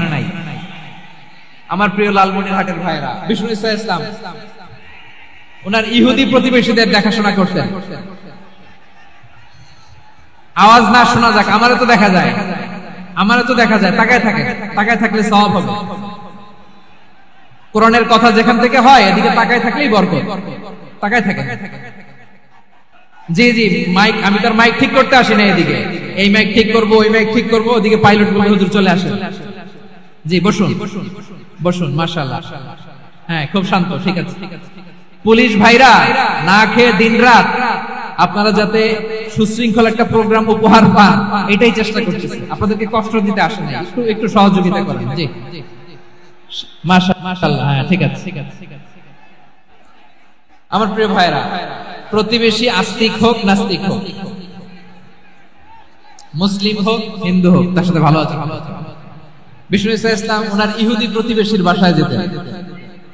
আমার প্রিয় লালমনিরহাটের ভাইরা, বিষ্ণু ইসা ইসলাম ওনার ইহুদি প্রতিবেশীদের দেখাশোনা করতেন। আওয়াজ না শোনা যাক, আমারও তো দেখা যায়, আমারও তো দেখা যায়। তাকায় থাকে, তাকায় থাকলে সওয়াব হবে। কোরআনের কথা যেখান থেকে হয় এদিকে তাকায় থাকলেই বরকত। তাকায় থাকে। জি জি, মাইক, আমি তার মাইক ঠিক করতে আসি না এদিকে, এই মাইক ঠিক করব, ওই মাইক ঠিক করব, ওদিকে পাইলট বলে হুজুর চলে আসেন। জি বসুন বসুন, মাশাআল্লাহ। হ্যাঁ খুব শান্ত, ঠিক আছে। পুলিশ ভাইরা না খেয়ে দিনরাত আপনারা যাতে সুশৃঙ্খল একটা প্রোগ্রাম উপহার পান এটাই চেষ্টা করতেছে, আপনাদেরকে কষ্ট দিতে আসে না, একটু সহযোগিতা করেন। জি মাশাআল্লাহ। হ্যাঁ ঠিক আছে। আমার প্রিয় ভাইরা, প্রতিবেশী আস্তিক হোক নাস্তিক হোক, মুসলিম হোক হিন্দু হোক, তার সাথে ভালো আছে। বিষ্ণু ইসা ইসলাম ওনার ইহুদি প্রতিবেশীর বাসায় যেতেন।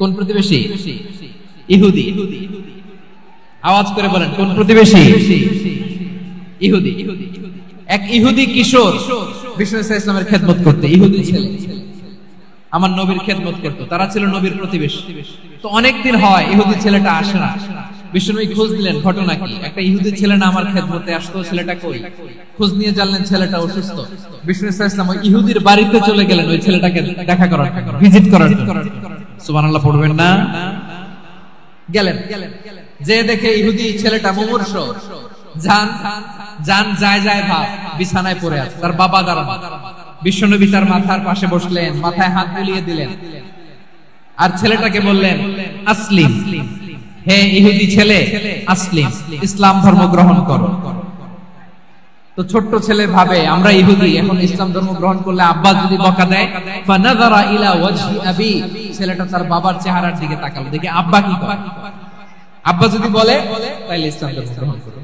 কোন প্রতিবেশী? ইহুদি। আওয়াজ করে বলেন, কোন প্রতিবেশী? ইহুদি। এক ইহুদি কিশোর বিষ্ণু ইসা ইসলামের খেদমত করতে, ইহুদি ছেলে আমার নবীর খেদমত করতো, তারা ছিল নবীর প্রতিবেশী। তো অনেকদিন হয় ইহুদি ছেলেটা আসে না। বিষ্ণুনবী খোঁজ দিলেন, ঘটনা কি? একটা ইহুদি ছেলে না আমার খেদমতে আসতো, ছেলেটা কই? খোঁজ নিয়ে জানলেন ছেলেটা অসুস্থ। বিষ্ণু ইসলাম ওই ইহুদির বাড়িতে চলে গেলেন ওই ছেলেটাকে দেখা করার, ভিজিট করার জন্য। সুবহানাল্লাহ পড়বেন না? গেলেন, যে দেখে ইহুদি ছেলেটা মুমূর্ষ, জান যায় যায় ভাব, বিছানায় পড়ে আছে, তার বাবা দাঁড়ানো। বিশ্বনবী তার মাথার পাশে বসলেন, মাথায় হাত বুলিয়ে দিলেন আর ছেলেটাকে বললেন, আসলিম, হে ইহুদি ছেলে, আসলিম, ইসলাম ধর্ম গ্রহণ করো। তো ছোট্ট ছেলে ভাবে আমরা ইহুদি, এখন ইসলাম ধর্ম গ্রহণ করলে আব্বা যদি বকা দেয়, ফানাযারা ইলা ওয়াজহি আবি, ছেলেটা তার বাবার চেহারার দিকে তাকালো, দেখে আব্বা কি করে। আব্বা যদি বলে তাহলে ইসলাম ধর্ম গ্রহণ করো।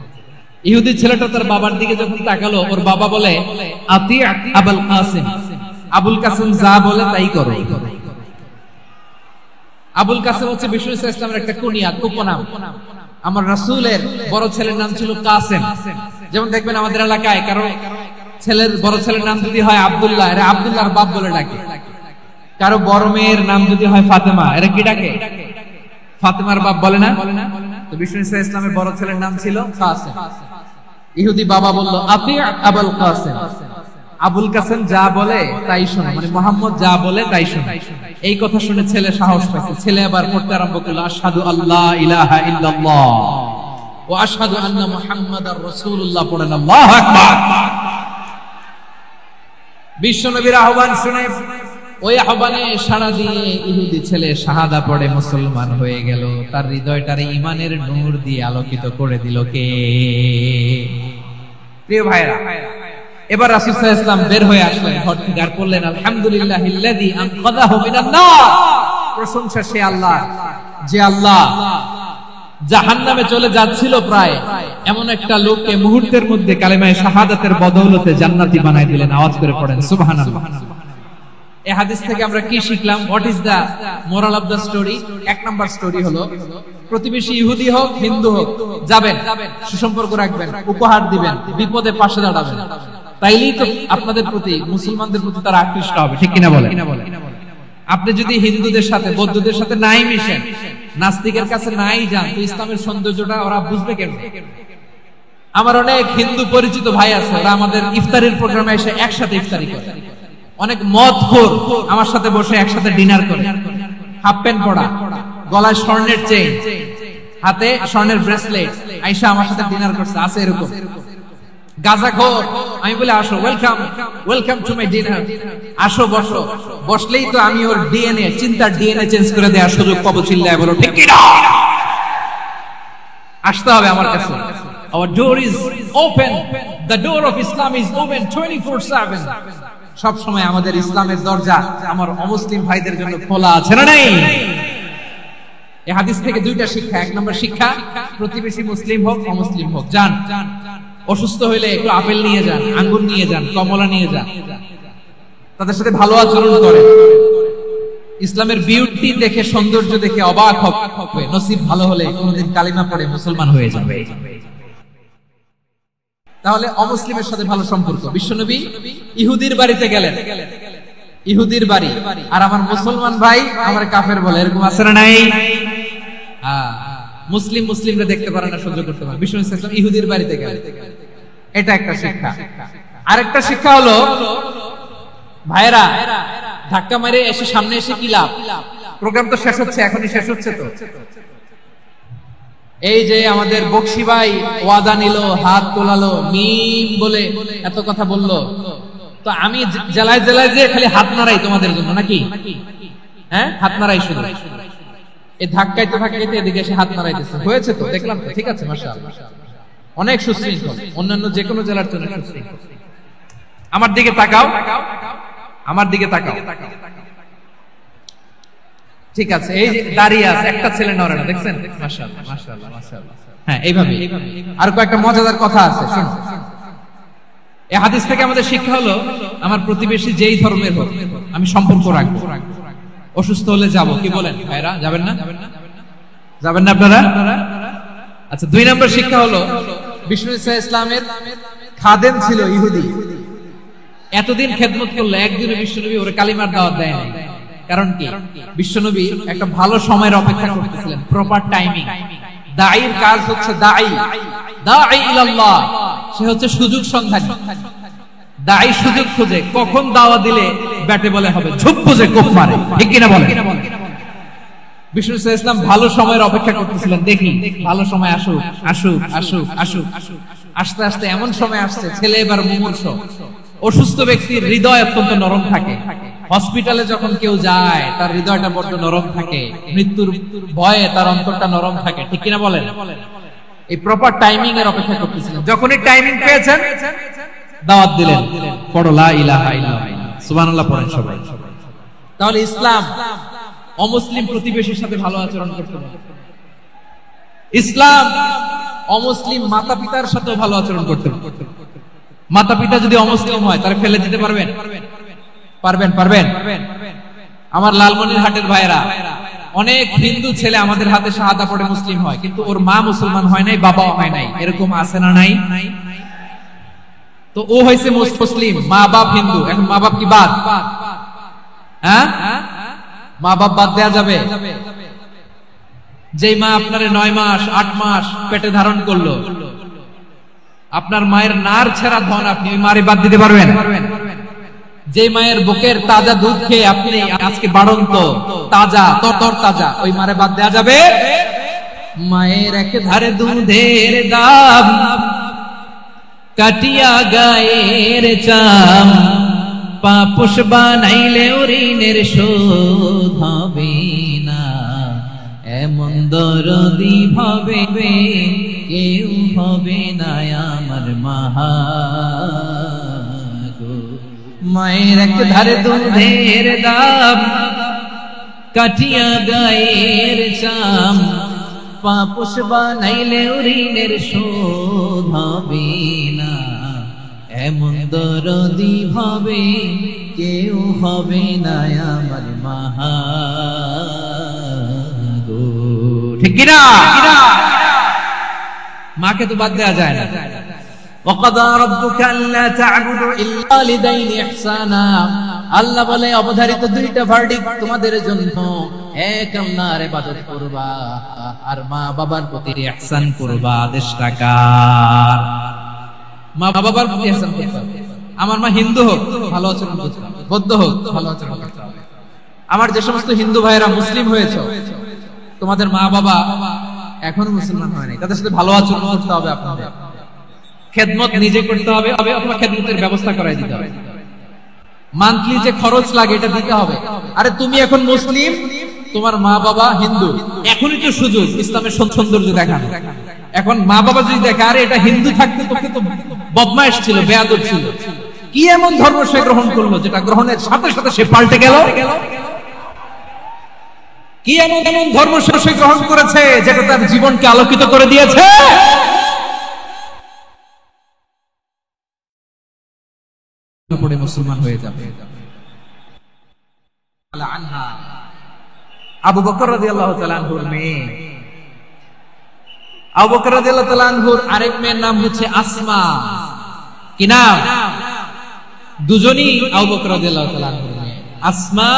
ইহুদি ছেলেটা তার বাবার দিকে যখন তাকালো, ওর বাবা বলে, আতি আবুল কাসিম, আবুল কাসিম যা বলে তাই করো। আবুল কাসিম হচ্ছে বিষ্ণু ইসলামের একটা কুনিয়াত, উপনাম। আমার রাসূলের বড় ছেলের নাম ছিল কাসেম। যেমন দেখবেন আমাদের এলাকায় কারো ছেলের বড় ছেলের নাম যদি হয় আব্দুল্লাহ, এরা আব্দুল্লাহর বাপ বলে ডাকে। কারো বড় মেয়ের নাম যদি হয় ফাতেমা, এরা কি ডাকে? ফাতেমার বাপ বলে না? তো বিষ্ণু ইসলামের বড় ছেলের নাম ছিল কাসেম। ইহুদি বাবা বলল, আতি আবুল কাসেম, আবুল কাসেম যা বলে তাই শোনো, মানে মুহাম্মদ যা বলে তাই শোনো। এই কথা শুনে ছেলে সাহস পাইছে, ছেলে আবার পড়তে আরম্ভ করলো, আশহাদু আল্লা ইলাহা ইল্লাল্লাহ ওয়া আশহাদু আন্না মুহাম্মাদার রাসূলুল্লাহ, পড়েন আল্লাহু আকবার। বিশ্বনবীর আহ্বান শুনে ওই আহ্বানে সাড়া দিয়ে ইহুদি ছেলে শাহাদা পড়ে মুসলমান হয়ে গেল। তার হৃদয়টারে ঈমানের নূর দিয়ে আলোকিত করে দিল কে? প্রিয় ভাইরা, এবার রাসূল সাল্লাল্লাহু আলাইহি ওয়াসাল্লাম বের হয়ে আসলেন ঘর থেকে আর বললেন, আলহামদুলিল্লাহিল্লাযী আনকাযাহু মিনান নার, প্রশংসা সে আল্লাহ, যে আল্লাহ জাহান্নামে চলে যাচ্ছিল প্রায় এমন একটা লোককে মুহূর্তের মধ্যে কালেমায়ে শাহাদাতের বদৌলতে জান্নাতি বানায় দিলেন। আওয়াজ করে পড়েন সুবহানাল্লাহ। এই হাদিস থেকে আমরা কি শিখলাম? What is the moral of the story? এক নাম্বার স্টোরি হলো, প্রতিবেশী ইহুদি হোক হিন্দু হোক, যাবেন, সুসম্পর্ক রাখবেন, উপহার দিবেন, বিপদে পাশে দাঁড়াবেন, তাইলেই তো আপনাদের প্রতি, মুসলমানদের প্রতি তারা আকৃষ্ট হবে, ঠিক কিনা বলেন? আপনি যদি হিন্দুদের সাথে বৌদ্ধদের সাথে নাই মিশেন, নাস্তিকের কাছে নাই যান, তো ইসলামের সৌন্দর্যটা ওরা বুঝবে কেমনে? আমার অনেক হিন্দু পরিচিত ভাই আছে, ওরা আমাদের ইফতারের প্রোগ্রামে এসে একসাথে ইফতারি করে। অনেক মদখোর আমার সাথে বসে একসাথে ডিনার করে, হাফ প্যান্ট পরা, গলায় স্বর্ণের চেইন, হাতে স্বর্ণের ব্রেসলেট, আয়েশা আমার সাথে ডিনার করছে, আছে এরকম গাঁজাখোর। আমি বলে আসো, welcome welcome to my dinner, আসো বসো। বসলেই তো আমি ওর ডিএনএ, চিন্তার ডিএনএ চেঞ্জ করে দেওয়ার সুযোগ পাবো। চিল্লায় বলো ঠিক কি না? আসতে হবে আমার কাছে। Our door is open. The door of Islam is open 24/7. সব সময় আমাদের ইসলামের দরজা আমার অমুসলিম ভাইদের জন্য খোলা আছে না নাই? এই হাদিস থেকে দুইটা শিক্ষা। এক নম্বর শিক্ষা, প্রতিবেশী মুসলিম হোক অমুসলিম হোক, যান। অসুস্থ হইলে একটু আপেল নিয়ে যান, আঙ্গুর নিয়ে যান, কমলা নিয়ে যান, তাদের সাথে ভালো আচরণ করেন। ইসলামের বিউটি দেখে, সৌন্দর্য দেখে অবাক হবে। নসিব ভালো হলে কোনদিন কালিমা পড়ে মুসলমান হয়ে যাবে। তাহলে অমুসলিমের সাথে ভালো সম্পর্ক। বিশ্বনবী ইহুদির বাড়িতে গেলেন, ইহুদির বাড়ি, আর আমার মুসলমান ভাই আমার কাফের বলে, এরকম আছে না নাই? মুসলিম মুসলিমরা দেখতে পারে না, সহ্য করতে পারে। বিশ্বনবী সাল্লাল্লাহু আলাইহি ওয়াসাল্লাম ইহুদির বাড়িতে গেলেন, এটা একটা শিক্ষা। আরেকটা শিক্ষা হলো, ভাইরা ধাক্কা মেরে এসে সামনে এসে কি লাভ? প্রোগ্রাম তো শেষ হচ্ছে, এখনই শেষ হচ্ছে। তো এই যে আমাদের বকশি ভাই ওয়াদা নিল, হাত তোলালো, মিম বলে এত কথা বললো, তো আমি জেলায় জেলায় যে খালি হাত নাড়াই তোমাদের জন্য নাকি? হ্যাঁ, হাত নাড়াই শুধু। এই ধাক্কাইতে ধাক্কাইতে এদিকে এসে হাত নাড়াইতেছে, হয়েছে তো, দেখলাম তো, ঠিক আছে, মাশাআল্লাহ, অনেক সুশৃঙ্খল, অন্যান্য যে কোনো জেলার জন্য সুশৃঙ্খল। আমার দিকে তাকাও, আমার দিকে তাকাও, ঠিক আছে। এই যে দাঁড়িয়ে আছে, একটা ছেলে নড়ে না, দেখছেন? মাশাআল্লাহ মাশাআল্লাহ মাশাআল্লাহ। হ্যাঁ, এইভাবে। আর কয়েকটা মজাদার কথা আছে, শুনুন। এই হাদিস থেকে আমাদের শিক্ষা হলো, আমার প্রতিবেশী যেই ধর্মের হোক আমি সম্পর্ক রাখবো। অসুস্থ হলে যাব, কি বলেন ভাইরা? যাবেন না? যাবেন না আপনারা? আচ্ছা, 2 নম্বর শিক্ষা হলো, বিষ্ণু ইসা ইসলামের খাদেম ছিল ইহুদি, এতদিন খেদমত করলো, একদিনে বিশ্বনবী ওরে কালিমার দাওয়াত দেয় নাই। কারণ কি? বিশ্বনবী একটা ভালো সময়ের অপেক্ষা করতেছিলেন, প্রপার টাইমিং। দাঈর কাজ হচ্ছে দাঈ ইলাল্লাহ, সে হচ্ছে সুযোগ সন্ধানী। দাঈ সুযোগ খোঁজে, কখন দাওয়াত দিলে ব্যাটে বলে হবে, ঝুপ বুঝে কোপ মারে, ঠিক কিনা বলেন? বিষ্ণু ইসলাম ভালো সময়ের অপেক্ষা করতেছিলেন, দেখি ভালো সময় আসুক আসুক আসুক আসুক। আস্তে আস্তে এমন সময় আসছে, ছেলে এবার মুমূর্ষ। অসুস্থ ব্যক্তির হৃদয় অত্যন্ত নরম থাকে। হসপিটালে যখন কেউ যায়, তার হৃদয়টা বড্ড নরম থাকে, মৃত্যুর ভয়ে তার অন্তরটা নরম থাকে, ঠিক কিনা বলেন? এই প্রপার টাইমিং এর অপেক্ষা করতেছিলেন। যখনই টাইমিং পেয়েছেন, দাওয়াত দিলেন, পড়ো লা ইলাহা ইল্লাল্লাহ, সুবহানাল্লাহ পড়েন সবাই। তাহলে ইসলাম অমুসলিম প্রতিবেশীর সাথে ভালো আচরণ করতে হবে। ইসলাম অমুসলিম মাতা পিতার সাথে ভালো আচরণ করতে হবে। মাতা পিতা যদি অমুসলিম হয়, তাহলে ফেলে দিতে পারবেন? পারবেন? পারবেন? আমার লালমনিরহাটের ভাইরা, অনেক হিন্দু ছেলে আমাদের হাতে শাহাদা পড়ে মুসলিম হয়, কিন্তু ওর মা মুসলমান হয় নাই, বাবাও হয় নাই। এরকম আছে না নাই? তো ও হয়েছে মুসলিম, মা বাপ হিন্দু, এখন মা বাপ কি বাদ? হ্যাঁ, মা বাপ বাদ দেয়া যাবে? যেই মা আপনারে 9 মাস 8 মাস পেটে ধারণ করলো, আপনার মায়ের নার ছেঁড়া ধন, আপনি ওই মারে বাদ দিতে পারবেন? যে মায়ের বুকের তাজা দুধ খেয়ে আপনি আজকে বাড়ন্ত তাজা তর তাজা, ওই মারে বাদ দেয়া যাবে? মায়ের এক ধারে দুধের দাম, কাটিয়া গায়ের চাম, পাপোশ বানাইলে ঋণের শোধ হবে না, এমন দরদি ভাবে কেউ হবে না আমার মাহা গো। মায়ের এক ধারে দুধের দাম, কাটিয়া গায়ের চাম, পাপোশ বানাইলে ঋণের শোধ হবে না, এমন দরদি ভাবে কেউ হবে না আমার মাহা গো, ঠিক কিনা? মাকে তো বাদ দেওয়া যায় না। وَقَضَى رَبُّكَ أَلَّا تَعْبُدُوا إِلَّا وَالِدَيْنِ إِحْسَانًا, আল্লাহ বলে অবধারিত 2টা ভার্ডিক্ট তোমাদের জন্য, এক আল্লাহর ইবাদত করবা আর মা বাবার প্রতি ইহসান করবা। আদেশটা কার? মা বাবার প্রতি ইহসান করতে হবে। আমার মা হিন্দু হোক, ভালো আচরণ করতে হবে, বৌদ্ধ হোক, ভালো আচরণ করতে হবে। আমার যে সমস্ত হিন্দু ভাইয়েরা মুসলিম হয়েছে, তোমাদের মা বাবা এখনো মুসলমান হয় নাই, তাদের সাথে ভালো আচরণ করতে হবে, আপনাদের খেদমত নিজে করতে হবে অথবা খেদমতের ব্যবস্থা করাই দিতে হবে। মান্থলি যে খরচ লাগে এটা দিতে হবে। আরে তুমি এখন মুসলিম, তোমার মা বাবা হিন্দু, এখনই তো সুযোগ ইসলামের সৌন্দর্য দেখানো। এখন মা বাবা যদি দেখে আরে এটা হিন্দু থাকতে তোকে তো বদমাইশ ছিল, বেয়াদব ছিল, কি এমন ধর্ম সে গ্রহণ করলো যেটা গ্রহণের সাথে সাথে সে পাল্টে গেল, কি এমন এমন ধর্ম সে গ্রহণ করেছে যেটা তার জীবনকে আলোকিত করে দিয়েছে। পড়ে মুসলমান হয়ে যাবে। আবু বকর রাদিয়াল্লাহু তাআলা আনহুর মেয়ে, আবু বকর রাদিয়াল্লাহু তাআলা আনহুর আরেক মেয়ের নাম হচ্ছে আসমা। কি নাম? দুজনই আবু বকর রাদিয়াল্লাহু তাআলা আনহুর মেয়ে, আসমা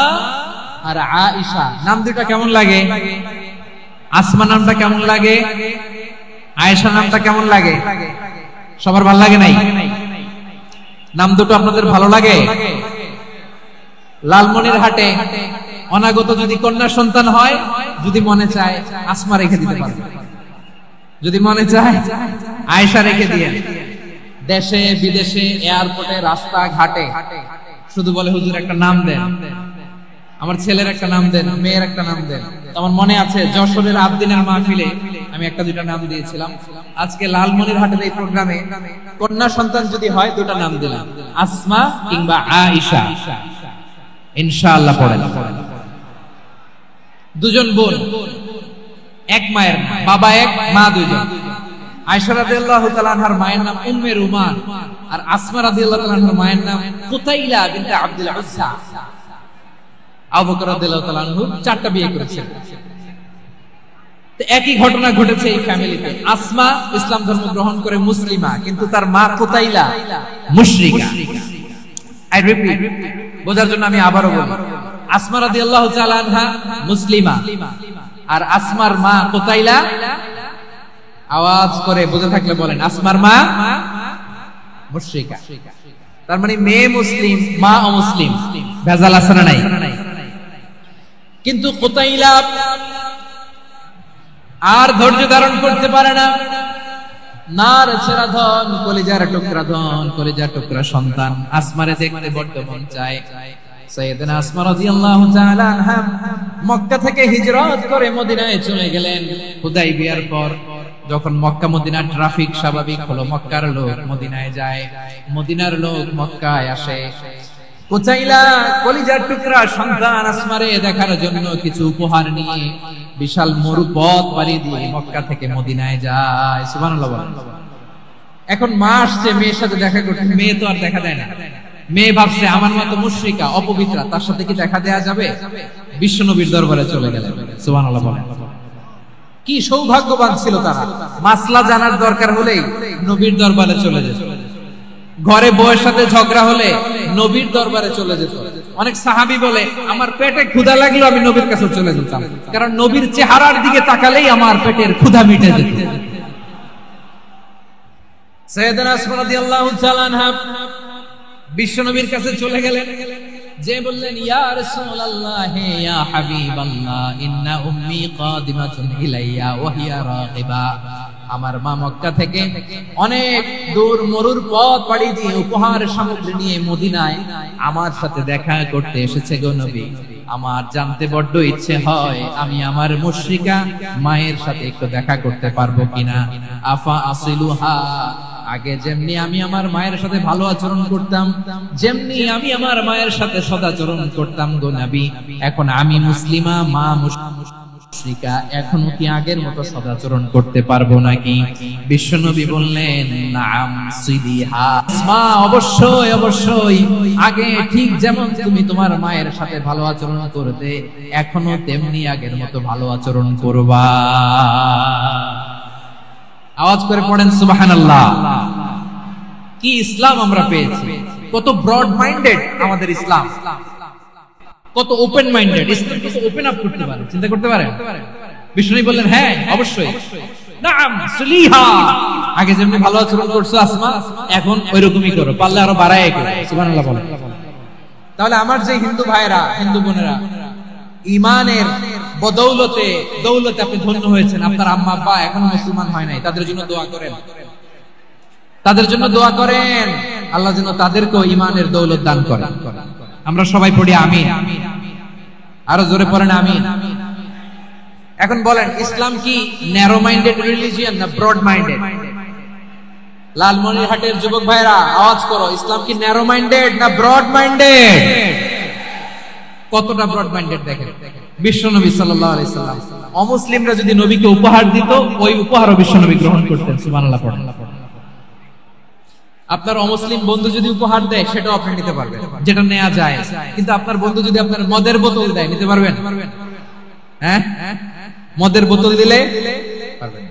আর আয়েশা। নাম দুটো কেমন লাগে? আসমা নামটা কেমন লাগে? আয়েশা নামটা কেমন লাগে? সবার ভালো লাগে নাই? নাম দুটো আপনাদের ভালো লাগে? লালমনির হাটে অনাগত যদি কন্যা সন্তান হয়, যদি মনে চায় আসমা রেখে দিতে পারবে, যদি মনে চায় আয়েশা রেখে দিয়ে। দেশে বিদেশে এয়ারপোর্টে রাস্তা ঘাটে শুধু বলে হুজুর একটা নাম দেন, আমার ছেলের একটা নাম দেন, মেয়ের একটা নাম দেন। আমার মনে আছে যশোরের আবদিনের মাহফিলে আমি একটা দুইটা নাম দিয়েছিলাম। আজকে লালমনির হাটের এই প্রোগ্রামে কন্যা সন্তান যদি হয় দুটো নাম দিলাম, আসমা কিংবা আয়েশা। ইনশাআল্লাহ পড়েন। দুজন বোন, এক মায়ের, বাবা এক, মা দুইজন। আয়েশা রাদিয়াল্লাহু তাআলা আনহার মায়ের নাম উম্মে রুমান, আর আসমা রাদিয়াল্লাহু তাআলা আনহার মায়ের নাম কুতাইলা বিনতে আব্দুল উজ্জা। আবু বকর রাদিয়াল্লাহু তাআলা আনহু চারটা বিয়ে করেছেন। তো একই ঘটনা ঘটেছে এই ফ্যামিলিতে। আসমা ইসলাম ধর্ম গ্রহণ করে মুসলিমা, কিন্তু তার মা কুতাইলা মুশরিকা। আই রিপিট, বোঝার জন্য আমি আবারও বলি, আসমা রাদিয়াল্লাহু তাআলা আনহা মুসলিমা, আর আসমার মা কুতাইলা, আওয়াজ করে বুঝে থাকলে বলেন, আসমার মা মুশরিকা। তার মানে মেয়ে মুসলিম, মা অমুসলিম। ভেজাল আছে না নাই? কিন্তু কুতাইলা আর ধৈর্য ধারণ করতে পারে না। নার ছেড়া ধন, কলিজার টুকরা ধন, কলিজার টুকরা সন্তান আসমারে দেখতে বড্ড মন চায়। সাইয়েদনা আসমা রাদিয়াল্লাহু তাআলা আনহা মক্কা থেকে হিজরত করে মদিনায় চলে গেলেন। হুদাইবিয়ার পর যখন মক্কা মদিনার ট্রাফিক স্বাভাবিক হলো, মক্কার লোক মদিনায় যায়, মদিনার লোক মক্কায় আসে। কুতাইলা কলিজার টুকরা সন্তান আসমারে দেখার জন্য কিছু উপহার নিয়ে বিশাল মরুপথ পাড়ি দিয়ে মক্কা থেকে মদিনায় যায়। সুবহানাল্লাহ বলেন। এখন মা আসছে মেয়ের সাথে দেখা করতে, মেয়ে তো আর দেখা দেয় না। মেয়ে ভাবছে আমার মা তো মুশরিকা, অপবিত্রা, তার সাথে কি দেখা দেয়া যাবে? বিশ্বনবীর দরবারে চলে গেলেন। সুবহানাল্লাহ বলেন। কি সৌভাগ্যবান ছিল তারা, মাসলা জানার দরকার হলেই নবীর দরবারে চলে যেত। ঘরে বউয়ের সাথে ঝগড়া হলে নবীর দরবারে চলে যেত। অনেক সাহাবী বলে আমার পেটে ক্ষুধা লাগলো আমি নবীর কাছে চলে যেতাম, কারণ নবীর চেহারার দিকে তাকালেই আমার পেটের ক্ষুধা মিটে যেত। সাইয়েদনা আসমা রাদিয়াল্লাহু তাআলা আনহা বিশ্বনবীর কাছে চলে গেলেন, যে বললেন ইয়া রাসূলুল্লাহ ইয়া হাবিবাল্লাহ ইন্না উম্মি কাদিমাতুন ইলাইয়া ওয়া হিয়া রাগিবা। আমার মা মক্কা থেকে অনেক দূর মরুর পথ পাড়ি দিয়ে উপহার সামগ্রী নিয়ে মদিনায় আমার সাথে দেখা করতে এসেছে গো নবী। আমার জানতে বড্ড ইচ্ছে হয় আমি আমার মুশরিকা মায়ের সাথে একটু দেখা করতে পারবো কিনা। আফা আসিলুহা, আগে যেমনি আমি আমার মায়ের সাথে ভালো আচরণ করতাম, যেমনি আমি আমার মায়ের সাথে সদাচরণ করতাম গো নবী, এখন আমি মুসলিমা, মা মুশরিকা, এখনো কি আগের মতো সদাচরণ করতে পারবো নাকি? বিশ্বনবী বললেন নাম সিদিহা, মা অবশ্যই অবশ্যই আগে ঠিক যেমন তুমি তোমার মায়ের সাথে ভালো আচরণ করতে, এখনো তেমনি আগের মতো ভালো আচরণ করবা। আওয়াজ করে পড়েন সুবহানাল্লাহ। কি ইসলাম আমরা পেয়েছি, কত ব্রড মাইন্ডেড আমাদের ইসলাম, কত ওপেন মাইন্ডেড ইসলাম, কত ওপেন আপ করতে পারে, চিন্তা করতে পারে। বিষ্ণু বললেন হ্যাঁ অবশ্যই, নাম সুলিহা, আগে যেমনি ভালো আচরণ করছো আসমা, এখন ওইরকমই করো, পারলে আরো বাড়ায় করো। সুবহানাল্লাহ বলেন। তাহলে আমার যে হিন্দু ভাইরা, হিন্দু বোনেরা, ইমানের বদৌলতে দৌলতে আপনি ধন্য হয়েছেন, আপনার আম্মা আব্বা এখনো মুসলমান হয় নাই, তাদের জন্য দোয়া করেন, তাদের জন্য দোয়া করেন, আল্লাহ যেন তাদেরকেও ঈমানের দৌলত দান করেন। আমরা সবাই পড়ি আমিন, আরো জোরে পড়েন আমিন। এখন বলেন, ইসলাম কি ন্যারো মাইন্ডেড রিলিজিয়ন না ব্রড মাইন্ডেড? লালমনিরহাটের যুবক ভাইরা আওয়াজ করো, ইসলাম কি ন্যারো মাইন্ডেড না ব্রড মাইন্ডেড? কতটা ব্রড মাইন্ডেড দেখেন। বিশ্বনবী সাল্লাল্লাহু আলাইহি সাল্লাম অমুসলিমরা যদি নবীকে উপহার দিত, ওই উপহারও বিশ্বনবী গ্রহণ করতেন। সুবহানাল্লাহ পড়েন। আপনার অমুসলিম বন্ধু যদি উপহার দেয়, সেটাও আপনি নিতে পারবেন, যেটা নেওয়া যায়। কিন্তু আপনার বন্ধু যদি আপনার মদের বোতল দেয়, নিতে পারবেন? হ্যাঁ, মদের বোতল দিলে পারবেন।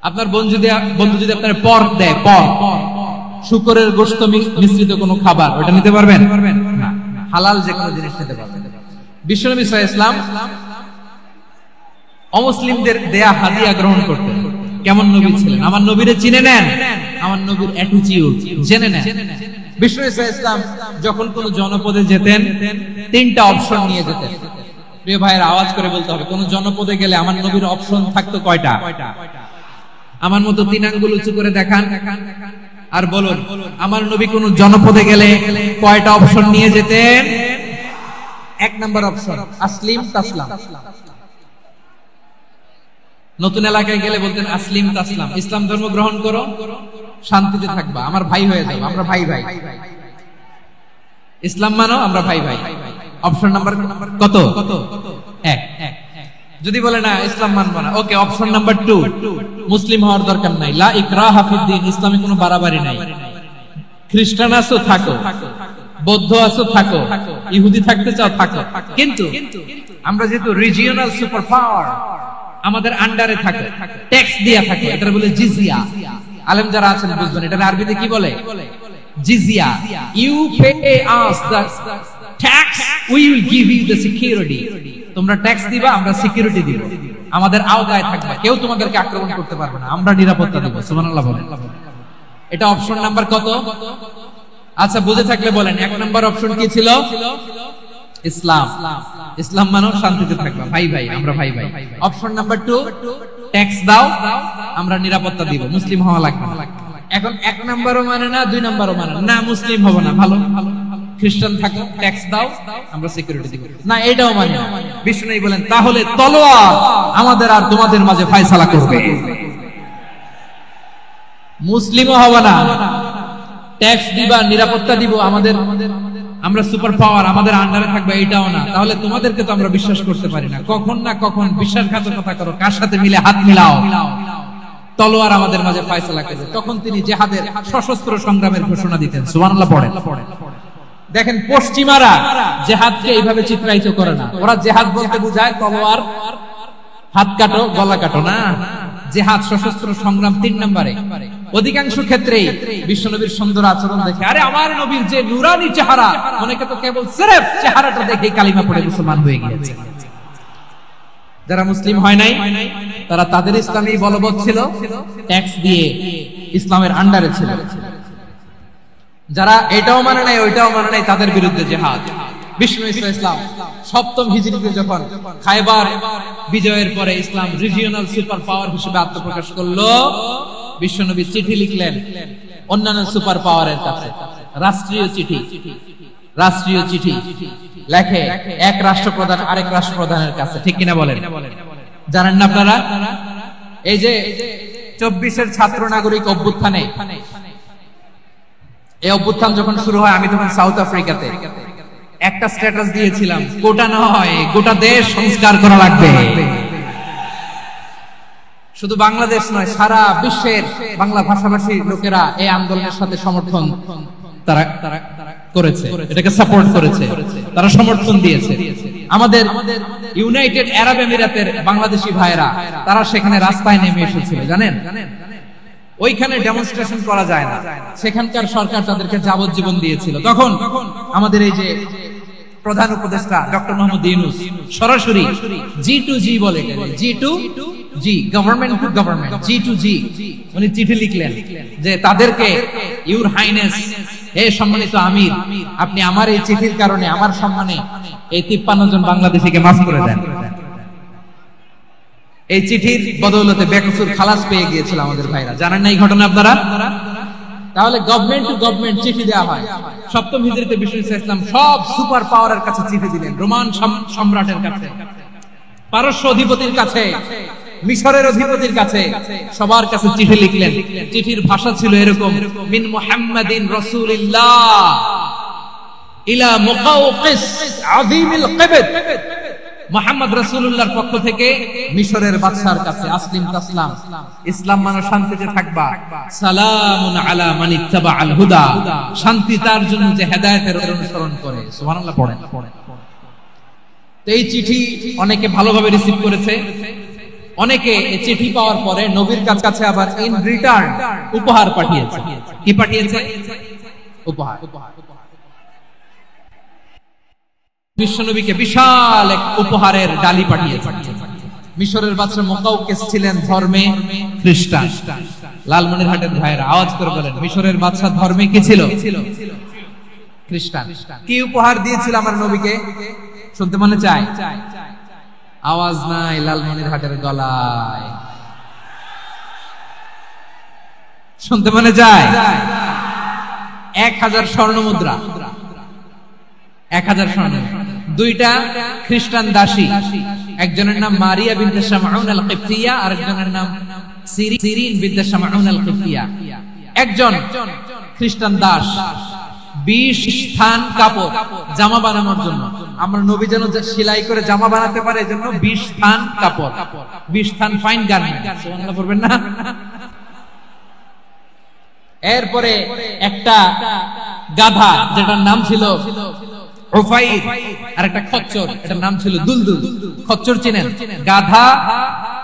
আপনার বন্ধু যদি আপনার পর্ক দেয়, পর্ক, শুকরের গোশত মিশ্রিত কোনো খাবার, ওটা নিতে পারবেন না। হালাল যে কোনো জিনিস নিতে পারবেন। বিশ্বনবী সাল্লাল্লাহু আলাইহি ওয়াসাল্লাম অমুসলিমদের দেয়া হাদিয়া গ্রহণ করতেন। কেমন নবী ছিলেন? আমার নবীরে চিনে নেন, আমার নবীর অ্যাটিটিউড জেনে নেন। বিশ্বনবী সাল্লাল্লাহু আলাইহি ওয়াসাল্লাম যখন কোন জনপদে যেতেন, তিনটা অপশন নিয়ে যেতেন। প্রিয় ভাইয়ের আওয়াজ করে বলতে হবে, কোন জনপদে গেলে আমার নবীর অপশন থাকতো কয়টা? আমার মতো তিন আঙ্গুল উঁচু করে দেখান আর বলুন, আমার নবী কোন জনপদে গেলে কয়টা অপশন নিয়ে যেতেন? এক নাম্বার অপশন, আসলিম তাসলাম। নতুন এলাকায় গেলে বলতেন আসলিম তাসলাম, ইসলাম ধর্ম গ্রহণ করো, শান্তিতে থাকবা, আমার ভাই হয়ে যাও, আমরা ভাই ভাই। ইসলাম মানো, আমরা ভাই ভাই। অপশন নাম্বার কত? এক। যদি বলে না ইসলাম মানবো না, ওকে, অপশন নাম্বার 2, মুসলিম হওয়ার দরকার নাই, লা ইকরাহা ফিদ্দিন, ইসলামে কোনো বাড়াবাড়ি নাই। খ্রিস্টান আছো থাকো, বৌদ্ধ আছো থাকো, ইহুদি থাকতে চাও থাকো, কিন্তু আমরা যেহেতু রিজিওনাল সুপার পাওয়ার, আমাদের আন্ডারে থাকো, ট্যাক্স দিয়া থাকো, এটা বলে জিজিয়া। আলেম যারা আছেন বুঝবেন, এটা আরবিতে কি বলে? জিজিয়া। You pay us the tax, we will give you the security. তোমরা ট্যাক্স দিবা, আমরা সিকিউরিটি দিব, আমাদের আওতায় থাকবা, কেউ তোমাদেরকে আক্রমণ করতে পারবে না, আমরা নিরাপত্তা দিব। সুবহানাল্লাহ বলেন। এটা অপশন নাম্বার কত? আচ্ছা, বুঝে থাকলে বলেন, এক নাম্বার অপশন কি ছিল? ইসলাম। ইসলাম মানো, শান্তিতে থাকবা, ভাই ভাই, আমরা ভাই ভাই। অপশন নাম্বার 2, ট্যাক্স দাও, আমরা নিরাপত্তা দিব, মুসলিম হওয়া লাগবে না। এখন এক নাম্বারও মানে না, 2 নাম্বারও মানে না, মুসলিম হবো না, ভালো, খ্রিস্টান থাকো, ট্যাক্স দাও, আমরা সিকিউরিটি দিব না, এটাও মানে না। বিষ্ণু বলেন, তাহলে তলোয়ার আমাদের আর তোমাদের মাঝে ফয়সালা করবে, মুসলিমও হবে না, ট্যাক্স দিবা, নিরাপত্তা দিব, আমাদের, আমরা সুপার পাওয়ার, আমাদের আন্ডারে থাকবে, এটাও না। তাহলে তোমাদেরকে তো আমরা বিশ্বাস করতে পারি না, কখন না কখন বিশ্বাসঘাতকতা করো, কার সাথে মিলে হাত মিলাও, তলোয়ার আমাদের মাঝে ফয়সালা করবে। তখন তিনি জিহাদের সশস্ত্র সংগ্রামের ঘোষণা দিতেন। সুবহানাল্লাহ পড়েন। দেখেন, পশ্চিমারা জিহাদকে এইভাবে চিত্রায়িত করে না, ওরা জিহাদ বলতে বোঝায় তলোয়ার, হাত কাটো, গলা কাটো, না। জিহাদ সশস্ত্র সংগ্রাম 3 নম্বরে। অধিকাংশ ক্ষেত্রেই বিশ্বনবীর সুন্দর আচরণ দেখে, আরে আমার নবীর যে নুরানি চেহারা, অনেকে তো কেবল সিরেফ চেহারাটা দেখে কালিমা পড়ে মুসলমান হয়ে গিয়েছে। যারা মুসলিম হয় নাই, তারা তাদের ইসলামী বলবৎ ছিল, ট্যাক্স দিয়ে ইসলামের আন্ডারে ছিল। যারা এটাও মানে নাই, ওইটাও মানে নাই, তাদের বিরুদ্ধে জিহাদ। বিষ্ণু ইসলাম 7ম হিজরিতে যখন খায়বার বিজয়ের পরে ইসলাম রিজিওনাল সুপার পাওয়ার হিসেবে আত্মপ্রকাশ করলো, বিশ্বনবী চিঠি লিখলেন অন্যান্য সুপার পাওয়ারের কাছে, রাষ্ট্রীয় চিঠি লেখে এক রাষ্ট্রপ্রধান আরেক রাষ্ট্রপ্রধানের কাছে, ঠিক কিনা বলেন? জানেন না আপনারা, এই যে 24-এর ছাত্র নাগরিক অভ্যুত্থানে, এই অভ্যুত্থান যখন শুরু হয়, আমি তখন সাউথ আফ্রিকাতে, একটা স্ট্যাটাস দিয়েছিলাম, গোটা নয় গোটা দেশ সংস্কার করা লাগবে। শুধু বাংলাদেশ নয়, সারা বিশ্বের বাংলা ভাষাভাষী লোকেরা এই আন্দোলনের সাথে সমর্থন তারা করেছে, এটাকে সাপোর্ট করেছে, তারা সমর্থন দিয়েছে। আমাদের ইউনাইটেড আরব আমিরাতের বাংলাদেশি ভাইয়েরা, তারা সেখানে রাস্তায় নেমে এসেছিল, জানেন? ওইখানে ডেমনস্ট্রেশন করা যায় না, সেখানকার সরকার তাদেরকে যাবজ্জীবন দিয়েছিল। তখন আমাদের এই যে প্রধান উপদেষ্টা ডক্টর মোহাম্মদ ইউনূস সরাসরি G2G বলে, G2G, government to government, G2G, উনি চিঠি লিখলেন যে তাদেরকে, ইউর হাইনেস, হে সম্মানিত আমির, আপনি আমার এই চিঠির কারণে আমার সম্মানে এই 53 জন বাংলাদেশিকে মাফ করে দেন। এই চিঠির বদৌলতে বেকসুর খালাস পেয়ে গিয়েছিল আমাদের ভাইরা, জানেন না এই ঘটনা আপনারা? তাহলে গভর্নমেন্ট টু গভর্নমেন্ট চিঠি দেওয়া হয়। সপ্তম হিজরিতে বিষ্ণু ইসলাম সব সুপার পাওয়ারের কাছে চিঠি দিলেন, রোমান সম্রাটের কাছে, পারস্য অধিপতির কাছে, মিশরের অধিপতির কাছে, সবার কাছে চিঠি লিখলেন। চিঠির ভাষা ছিল এরকম: মিন মুহাম্মাদিন রাসূলিল্লাহ ইলা মুকাওকিস আযীমিল কিবত। মুহাম্মদ রাসূলুল্লাহর পক্ষ থেকে মিশরের বাদশার কাছে, আসলিম তাসলাম, ইসলাম মানে শান্তিতে থাকবা, সালামুন আলা মান ইত্তাবাআল হুদা, শান্তি তার জন্য যে হেদায়েতের অনুসরণ করে। সুবহানাল্লাহ পড়েন। তো এই চিঠি অনেকে ভালোভাবে রিসিভ করেছে। অনেকে এই চিঠি পাওয়ার পরে নবীর কাছে আবার ইন রিটার্ন উপহার পাঠিয়েছে। কি পাঠিয়েছে? উপহার। বিশ্বনবীকে বিশাল এক উপহারের ডালি পাঠিয়েছে। মিশরের বাদশা মুকাওকিস ছিলেন ধর্মে খ্রিস্টান। লালমনিরহাটের ভাইয়েরা আওয়াজ করে বলেন, মিশরের বাদশা ধর্মে কি ছিল? খ্রিস্টান। কি উপহার দিয়েছিল আমার নবীকে? শুনতে মনে চায়? আওয়াজ নাই লালমনিরহাটের গলায়, শুনতে মনে যায়? 1000 স্বর্ণ মুদ্রা, 1000 স্বর্ণ, 2টা খ্রিস্টান দাসী, একজনের নাম মারিয়া বিনতে শামউন আল কিবতিয়া, আর একজনের নাম সিরিন বিনতে শামউন আল কিবতিয়া। একজন খ্রিস্টান দাস 20 স্থান কাপড় জামা বানানোর জন্য, আমরা নবী যেন সেলাই করে জামা বানাতে পারে এজন্য 20 স্থান কাপড়, 20 স্থান ফাইন গার্মেন্ট। সুবহানাল্লাহ পড়বেন না? এরপরে একটা গাধা যেটার নাম ছিল উফাইর, আর একটা খচ্চর, এটার নাম ছিল দুলদুল। খচ্চর চিনেন? গাধা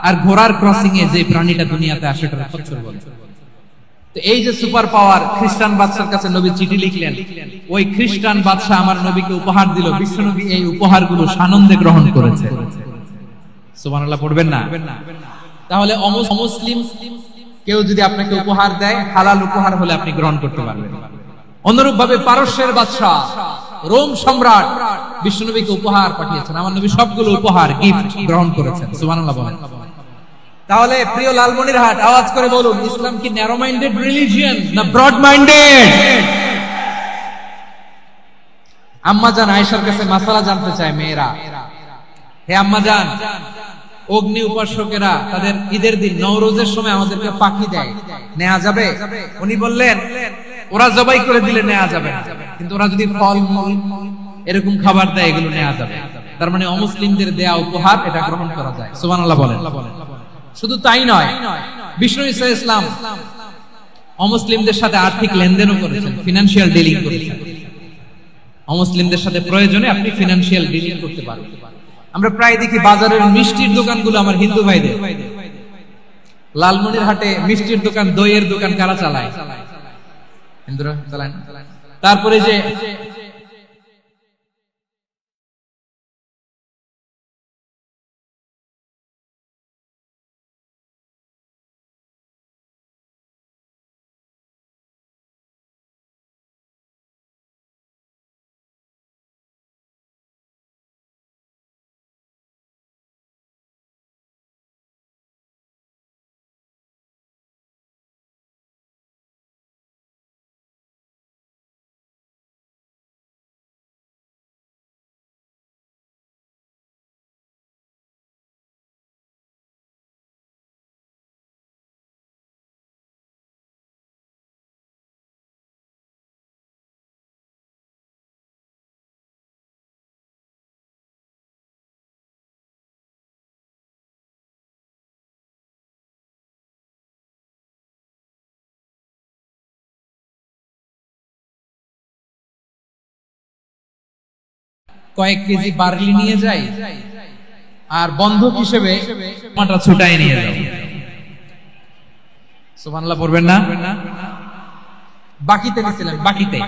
আর ঘোড়ার ক্রসিং এ যে প্রাণীটা দুনিয়াতে আসে সেটা খচ্চর বলে। তো এই যে সুপার পাওয়ার খ্রিস্টান বাদশার কাছে নবী চিঠি লিখলেন, ওই খ্রিস্টান বাদশা আমার নবীকে উপহার দিল। বিশ্বনবী এই উপহারগুলো সানন্দে গ্রহণ করেছে। সুবহানাল্লাহ পড়বেন না? তাহলে অমুসলিম কেউ যদি আপনাকে উপহার দেয়, হালাল উপহার হলে আপনি গ্রহণ করতে পারবেন। অনুরূপ ভাবে পারস্যের বাদশা, রোম সম্রাট বিশ্বনবীকে উপহার পাঠিয়েছেন। আমার নবী সবগুলো উপহার, গিফট গ্রহণ করেছেন। সুবহানাল্লাহ বলেন। তাহলে প্রিয় লালমনিরহাট, আওয়াজ করে বলুন, ইসলাম কি ন্যারো মাইন্ডেড রিলিজিয়ন না ব্রড মাইন্ডেড? আম্মাজান আয়েশার কাছে মাসালা জানতে চায় মেয়েরা। হে আম্মাজান, অগ্নি উপাসকেরা তাদের ঈদের দিন নওরোজের সময় আমাদেরকে পাখি দেয়, নেওয়া যাবে? উনি বললেন, ওরা জবাই করে দিলে নেওয়া যাবে না, কিন্তু ওরা যদি ফল মূল এরকম খাবার দেয় এগুলো নেওয়া যাবে। তার মানে অমুসলিমদের দেয়া উপহার এটা গ্রহণ করা যায়। সুবহানাল্লাহ বলেন। শুধু তাই নয়, বিষ্ণু ঈসা ইসলাম অমুসলিমদের সাথে আর্থিক লেনদেনও করেছেন, ফিনান্সিয়াল ডিলিং করেছেন। অমুসলিমদের সাথে প্রয়োজনে আপনি ফিনান্সিয়াল ডিলিং করতে পারবেন। আমরা প্রায় দেখি বাজারের মিষ্টির দোকানগুলো আমার হিন্দু ভাইদের। লালমনিরহাটে মিষ্টির দোকান, দইয়ের দোকান কারা চালায়? হিন্দুরা চালায়। তারপরে যে কয়েক কেজি বার্লি নিয়ে যাই, আর বন্ধক হিসেবে মাটা ছুটাই নিয়ে যাও। সুবহানাল্লাহ পড়বেন না? বাকিতে নিছিলেন, বাকিতে।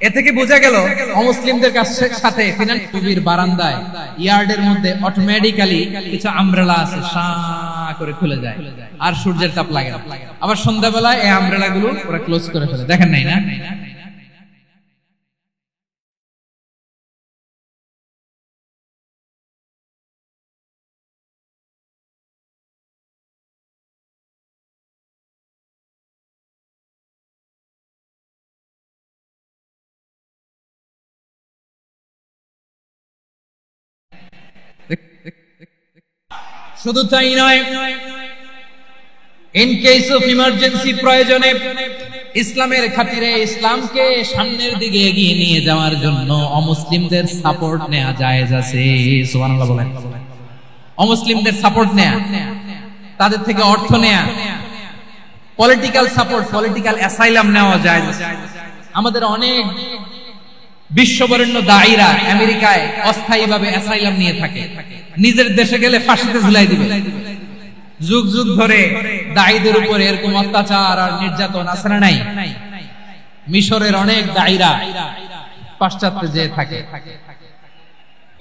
এ থেকে বোঝা গেল অমুসলিমদের সাথে ফিনান্সিয়াল বারান্দায় ইয়ার্ডের মধ্যে অটোমেটিক্যালি কিছু আমব্রেলা আছে, শাঁ করে খুলে যায় আর সূর্যের তাপ লাগে না। আবার সন্ধ্যাবেলায় এই আমব্রেলা গুলো ওরা ক্লোজ করে ফেলে, দেখেন নাই না? শুধু তাই নয়, ইন কেস অফ ইমার্জেন্সি, প্রয়োজনে ইসলামের খাতিরে ইসলামকে সামনের দিকে এগিয়ে নিয়ে যাওয়ার জন্য অমুসলিমদের সাপোর্ট নেওয়া জায়েজ আছে। সুবহানাল্লাহ বলেন। অমুসলিমদের সাপোর্ট নেয়া, তাদের থেকে অর্থ নেয়া, পলিটিক্যাল সাপোর্ট, পলিটিক্যাল অ্যাসাইলাম নেওয়া জায়েজ আছে। আমাদের অনেক বিশ্ববরেণ্য দায়ীরা আমেরিকায় অস্থায়ীভাবে অ্যাসাইলাম নিয়ে থাকে, নিজের দেশে গেলে ফাঁসিতে ঝুলাই দিবে। যুগ যুগ ধরে দায়ীদের উপর এরকম অত্যাচার আর নির্যাতন আছে না নাই? মিশরের অনেক দায়ীরা পাশ্চাত্যে যেয়ে থাকে,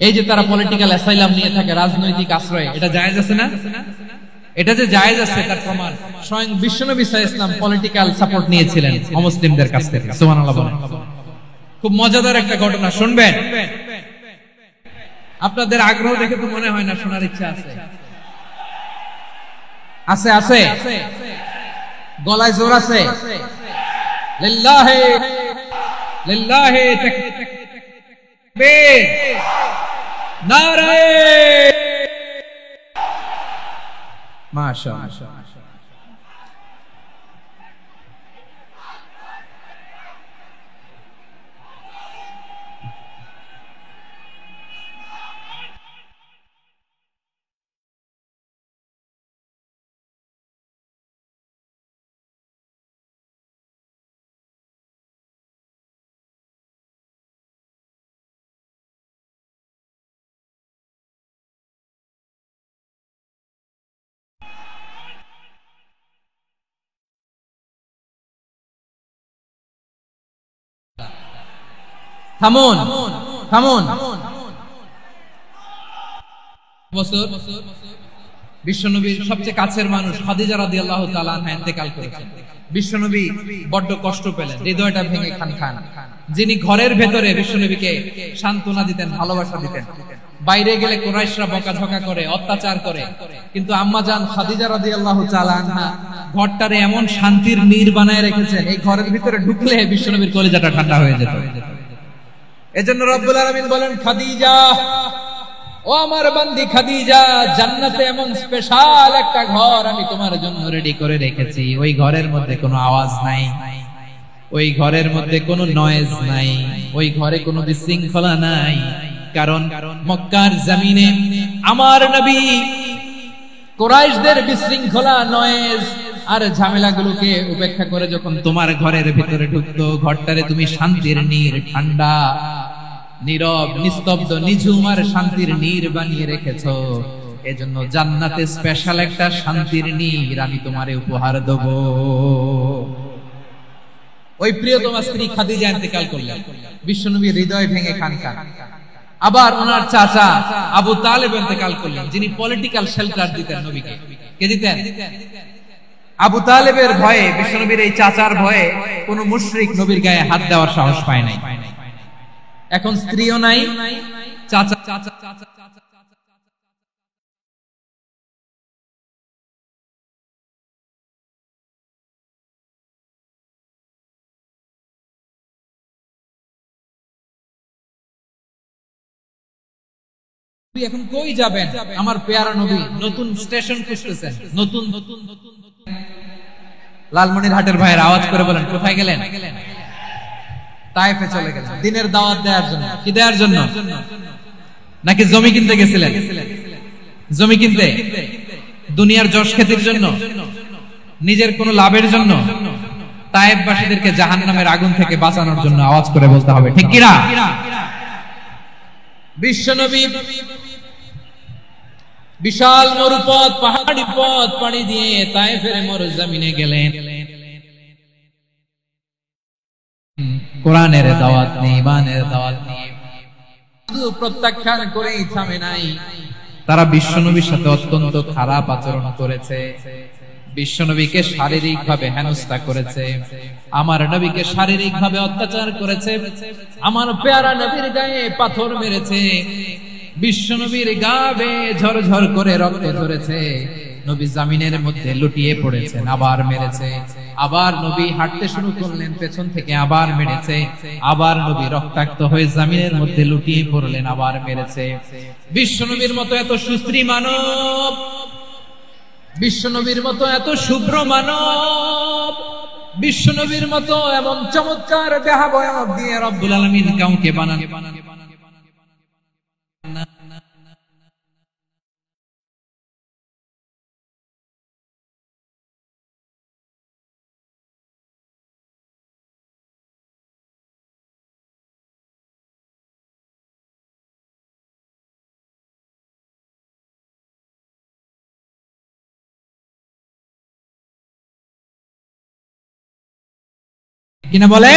এই যে তারা পলিটিক্যাল অ্যাসাইলাম নিয়ে থাকে, রাজনৈতিক আশ্রয়, এটা জায়েজ আছে না? এটা যে জায়েজ আছে তার প্রমাণ স্বয়ং বিশ্বনবী সাল্লাল্লাহু আলাইহি ওয়াসাল্লাম পলিটিক্যাল সাপোর্ট নিয়েছিলেন অমুসলিমদের কাছ থেকে। সুবহানাল্লাহ বলেন। খুব মজাদার একটা ঘটনা শুনবেন, আপনাদের আগ্রহ দেখে তো মনে হয় না শোনার ইচ্ছা আছে? আছে আছে, গলায় জোর আছে। লিল্লাহি লিল্লাহি তাকবীর, নারে মাশাআল্লাহ। থামুন থামুন। বছর বিশ্বনবীর সবচেয়ে কাছের মানুষ খাদিজা রাদিয়াল্লাহু তাআলা আনহা ইন্তেকাল করেছেন। বিশ্বনবী বড্ড কষ্ট পেলেন, হৃদয়টা ভেঙে খান খান। যিনি ঘরের ভেতরে বিশ্বনবীকে সান্ত্বনা দিতেন, ভালোবাসা দিতেন, বাইরে গেলে কুরাইশরা বকাঝকা করে, অত্যাচার করে, কিন্তু আম্মা জান খাদিজা রাদিয়াল্লাহু তাআলা আনহা ঘরটারে এমন শান্তির নীড় বানায় রেখেছেন, এই ঘরের ভিতরে ঢুকলে বিশ্বনবীর কলিজাটা ঠান্ডা হয়ে যেত। এজন্য রব্বুল আলামিন বলেন, খাদিজা, ও আমার বান্দি খাদিজা, জান্নাতে এমন স্পেশাল একটা ঘর আমি তোমার জন্য রেডি করে রেখেছি। ওই ঘরের মধ্যে কোনো আওয়াজ নাই, ওই ঘরের মধ্যে কোনো নয়েজ নাই, ওই ঘরে কোনো বিশৃঙ্খলা নাই। কারণ মক্কার জমিনে আমার নবী কুরাইশদের বিশৃঙ্খলা, নয়েজ আর ঝামেলাগুলোকে উপেক্ষা করে যখন তোমার ঘরের ভিতরে ঢুকতো, ঘরটারে তুমি শান্তির নীড়, ঠান্ডা, নীরব, নিস্তব্ধ, নিঝুম আর শান্তির নীড় বানিয়ে রেখেছো। এজন্য জান্নাতে স্পেশাল একটা শান্তির নীড় আমি তোমারে উপহার দেব। ওই প্রিয়তমা স্ত্রী খাদিজা ইন্তেকাল করলেন, বিশ্বনবীর হৃদয় ভেঙে খান খান। আবার ওনার চাচা আবু তালেব ইন্তেকাল করলেন, যিনি পলিটিক্যাল শেল্টার দিতেন নবীকে। কে দিতেন? আবু তালেবের ভয়ে, বিশ্বনবীর এই চাচার ভয়ে কোন মুশরিক নবীর গায়ে হাত দেওয়ার সাহস পায় নাই। এখন স্ত্রীও নাই, চাচা এখন কই যাবেন? আমার পেয়ারা নবী নতুন স্টেশন খুঁজতেছেন, নতুন নতুন নতুন। লালমনিরহাটের ভাইয়ের আওয়াজ করে বলেন, কোথায় গেলেন? তায়েফে চলে গেলেন দিনের দাওয়াত দেওয়ার জন্য। কি দেওয়ার জন্য? নাকি জমি কিনতে গেছিলেন? জমি কিনতে, দুনিয়ার যশ খ্যাতির জন্য, নিজের কোনো লাভের জন্য? তায়েফবাসীদেরকে জাহান্নামের আগুন থেকে বাঁচানোর জন্য। আওয়াজ করে বলতে হবে, ঠিক কিনা? বিশ্বনবী বিশাল মরুপথ, পাহাড়ি পথ পাড়ি দিয়ে তায়েফের মরুজমিনে গেলেন। কোরআন কোরআনের দাওয়াত নিয়ে, ইমানের দাওয়াত নিয়ে শুধু প্রত্যাখ্যান করেই থামে নাই, তারা বিশ্বনবীর সাথে অত্যন্ত খারাপ আচরণ করেছে, বিশ্বনবীকে শারীরিক ভাবে হেনস্থা করেছে, আমার নবীকে শারীরিক ভাবে অত্যাচার করেছে, আমার পেয়ারা নবীর গায়ে পাথর মেরেছে, বিশ্বনবীর গা বেয়ে ঝরঝর করে রক্ত ঝরেছে, নবী জামিনের মধ্যে লুটিয়ে পড়েছেন, আবার মেরেছে, আবার নবী হাঁটতে শুরু করলেন, পেছন থেকে আবার মেরেছে, আবার নবী রক্তাক্ত হয়ে জামিনের মধ্যে লুটিয়ে পড়লেন, আবার মেরেছে। বিশ্বনবীর মতো এত সুশ্রী মানব, বিশ্বনবীর মতো এত শুভ্র মানব, বিশ্বনবীর মতো এমন চমৎকার দেহাবয়ব দিয়ে রব্বুল আলামিন কাউকে বানান। কিনা বলে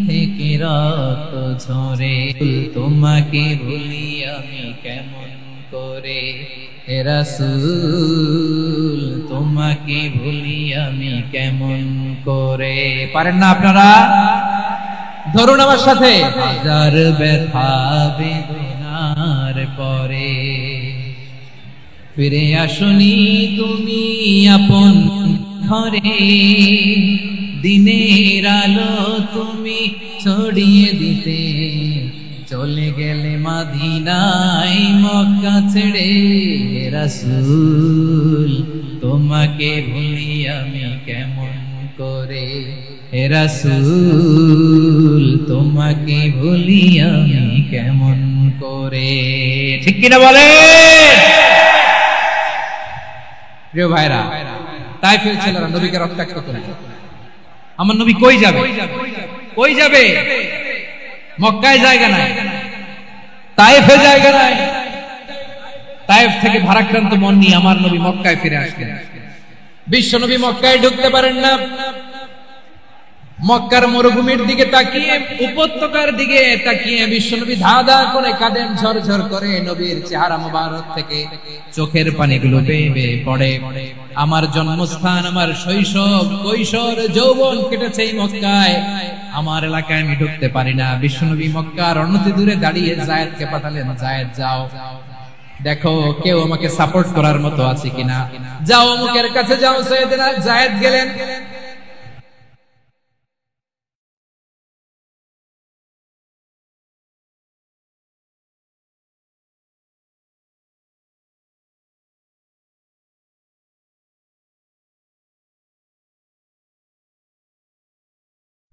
থেকে রক্ত ঝরে, তোমাকে ভুলি আমি কেমন করে, হে রাসূল তোমাকে ভুলি আমি কেমন করে। পারেন না আপনারা? ধরুন আমার সাথে, হাজার ব্যথা বেদনার পরে ফিরে আসনি তুমি আপন ঘরে, দিনের আলো তুমি ছড়িয়ে দিতে চলে গেলে মদিনায় মক্কা ছেড়ে, হে রাসূল তোমাকে ভুলি আমি কেমন করে, হে রাসূল তোমাকে ভুলি আমি কেমন করে। ঠিক কিনা বলে? প্রিয় ভাইরা, তাইফের ছেলেরা নবীকে রক্তাক্ত করে, আমার নবী কই যাবে? কই যাবে? মক্কায় জায়গা নাই, তায়েফে জায়গা নাই, তায়েফ থেকে ভারাক্রান্ত মন নিয়ে আমার নবী মক্কায় ফিরে আসলেন। বিশ্ব নবী মক্কায় ঢুকতে পারেন না, মক্কার মরুভূমির দিকে তাকিয়ে, উপত্যকার দিকে তাকিয়ে বিশ্বনবী ধা ধা করে কাঁদেন, ঝরঝর করে নবীর চেহারা মোবারক থেকে চোখের পানিগুলো বেয়ে বেয়ে পড়ে। আমার জন্মস্থান, আমার শৈশব, কৈশোর, যৌবন কেটেছে এই মক্কায়, আমার এলাকায় আমি ঢুকতে পারি না। বিশ্বনবী মক্কার অনতি দূরে দাঁড়িয়ে যায়েদকে পাঠালেন, যায়েদ যাও দেখো কেউ আমাকে সাপোর্ট করার মতো আছে কিনা, যাও অমুকের কাছে যাও। সাইয়েদনা যায়েদ গেলেন,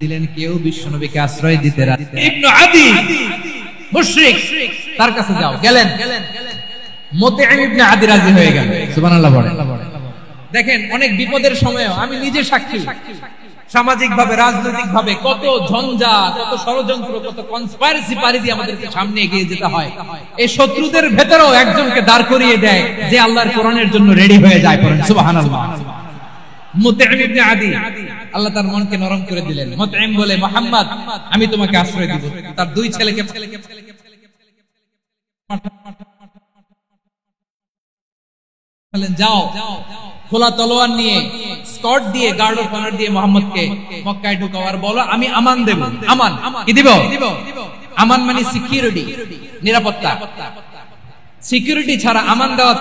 দিলেন কেউ বিশ্বনবীকে আশ্রয় দিতে রাজি। ইবনে আদি মুশরিক, তার কাছে যাও। গেলেন, মুতঈম ইবনে আদি রাজি হয়ে গেল। সুবহানাল্লাহ বলেন। দেখেন অনেক বিপদের সময়ও আমি নিজে সাক্ষী, সামাজিক ভাবে, রাজনৈতিক ভাবে কত ঝঞ্ঝা, কত ষড়যন্ত্র, কত কনস্পাইরেসি পারি দিয়ে আমাদেরকে সামনে এগিয়ে যেতে হয়। এই শত্রুদের ভেতরেও একজনকে দাঁড় করিয়ে দেয় যে আল্লাহর কোরআনের জন্য রেডি হয়ে যায়। পড়েন সুবহানাল্লাহ। মুতঈম ইবনে আদি, আল্লাহ তার মনকে নরম করে দিলেন। মুতঈম বলে, মুহাম্মদ আমি তোমাকে আশ্রয় দিব। তার দুই ছেলেকে বললেন যাও, খোলা তলোয়ার নিয়ে, স্কট দিয়ে, গার্ড অফ অনার দিয়ে মুহাম্মদকে মক্কায় ঢুকাও আর বলো আমি আমান দেব। আমান কি দিব? আমান মানে সিকিউরিটি, নিরাপত্তা। সিকিউরিটি ছাড়া আমান দেওয়া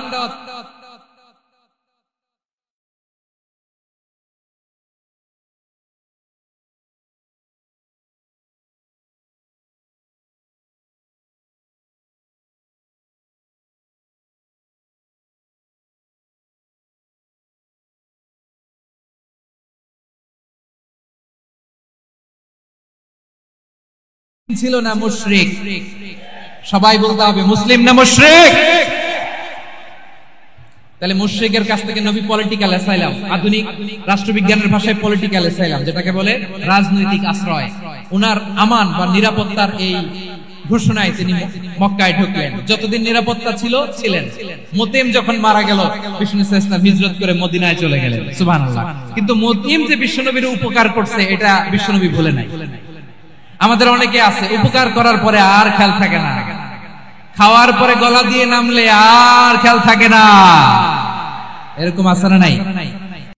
ছিল না মুশরিক। সবাই বলতে হবে মুসলিম না মুশরিক। তাহলে মুশরিকের কাছ থেকে নবী পলিটিক্যাল অ্যাসাইলাম, আধুনিক রাষ্ট্রবিজ্ঞানের ভাষায় পলিটিক্যাল অ্যাসাইলাম, যেটাকে বলে রাজনৈতিক আশ্রয়, উনার আমান বা নিরাপত্তার এই ঘোষণায় তিনি মক্কায় ঢুকলেন। যতদিন নিরাপত্তা ছিলেন। মুতিম যখন মারা গেল, বিষ্ণু ইসলাম হিজরত করে মদিনায় চলে গেলেন। সুবহানাল্লাহ। কিন্তু মুতিম যে বিশ্বনবীর উপকার করছে এটা বিশ্বনবী ভুলে নাই। আমাদের অনেকে আছে উপকার করার পরে আর খেয়াল থাকে না, খাওয়ার পরে গলা দিয়ে নামলে আর খেয়াল থাকে না, এরকম আছে না নাই?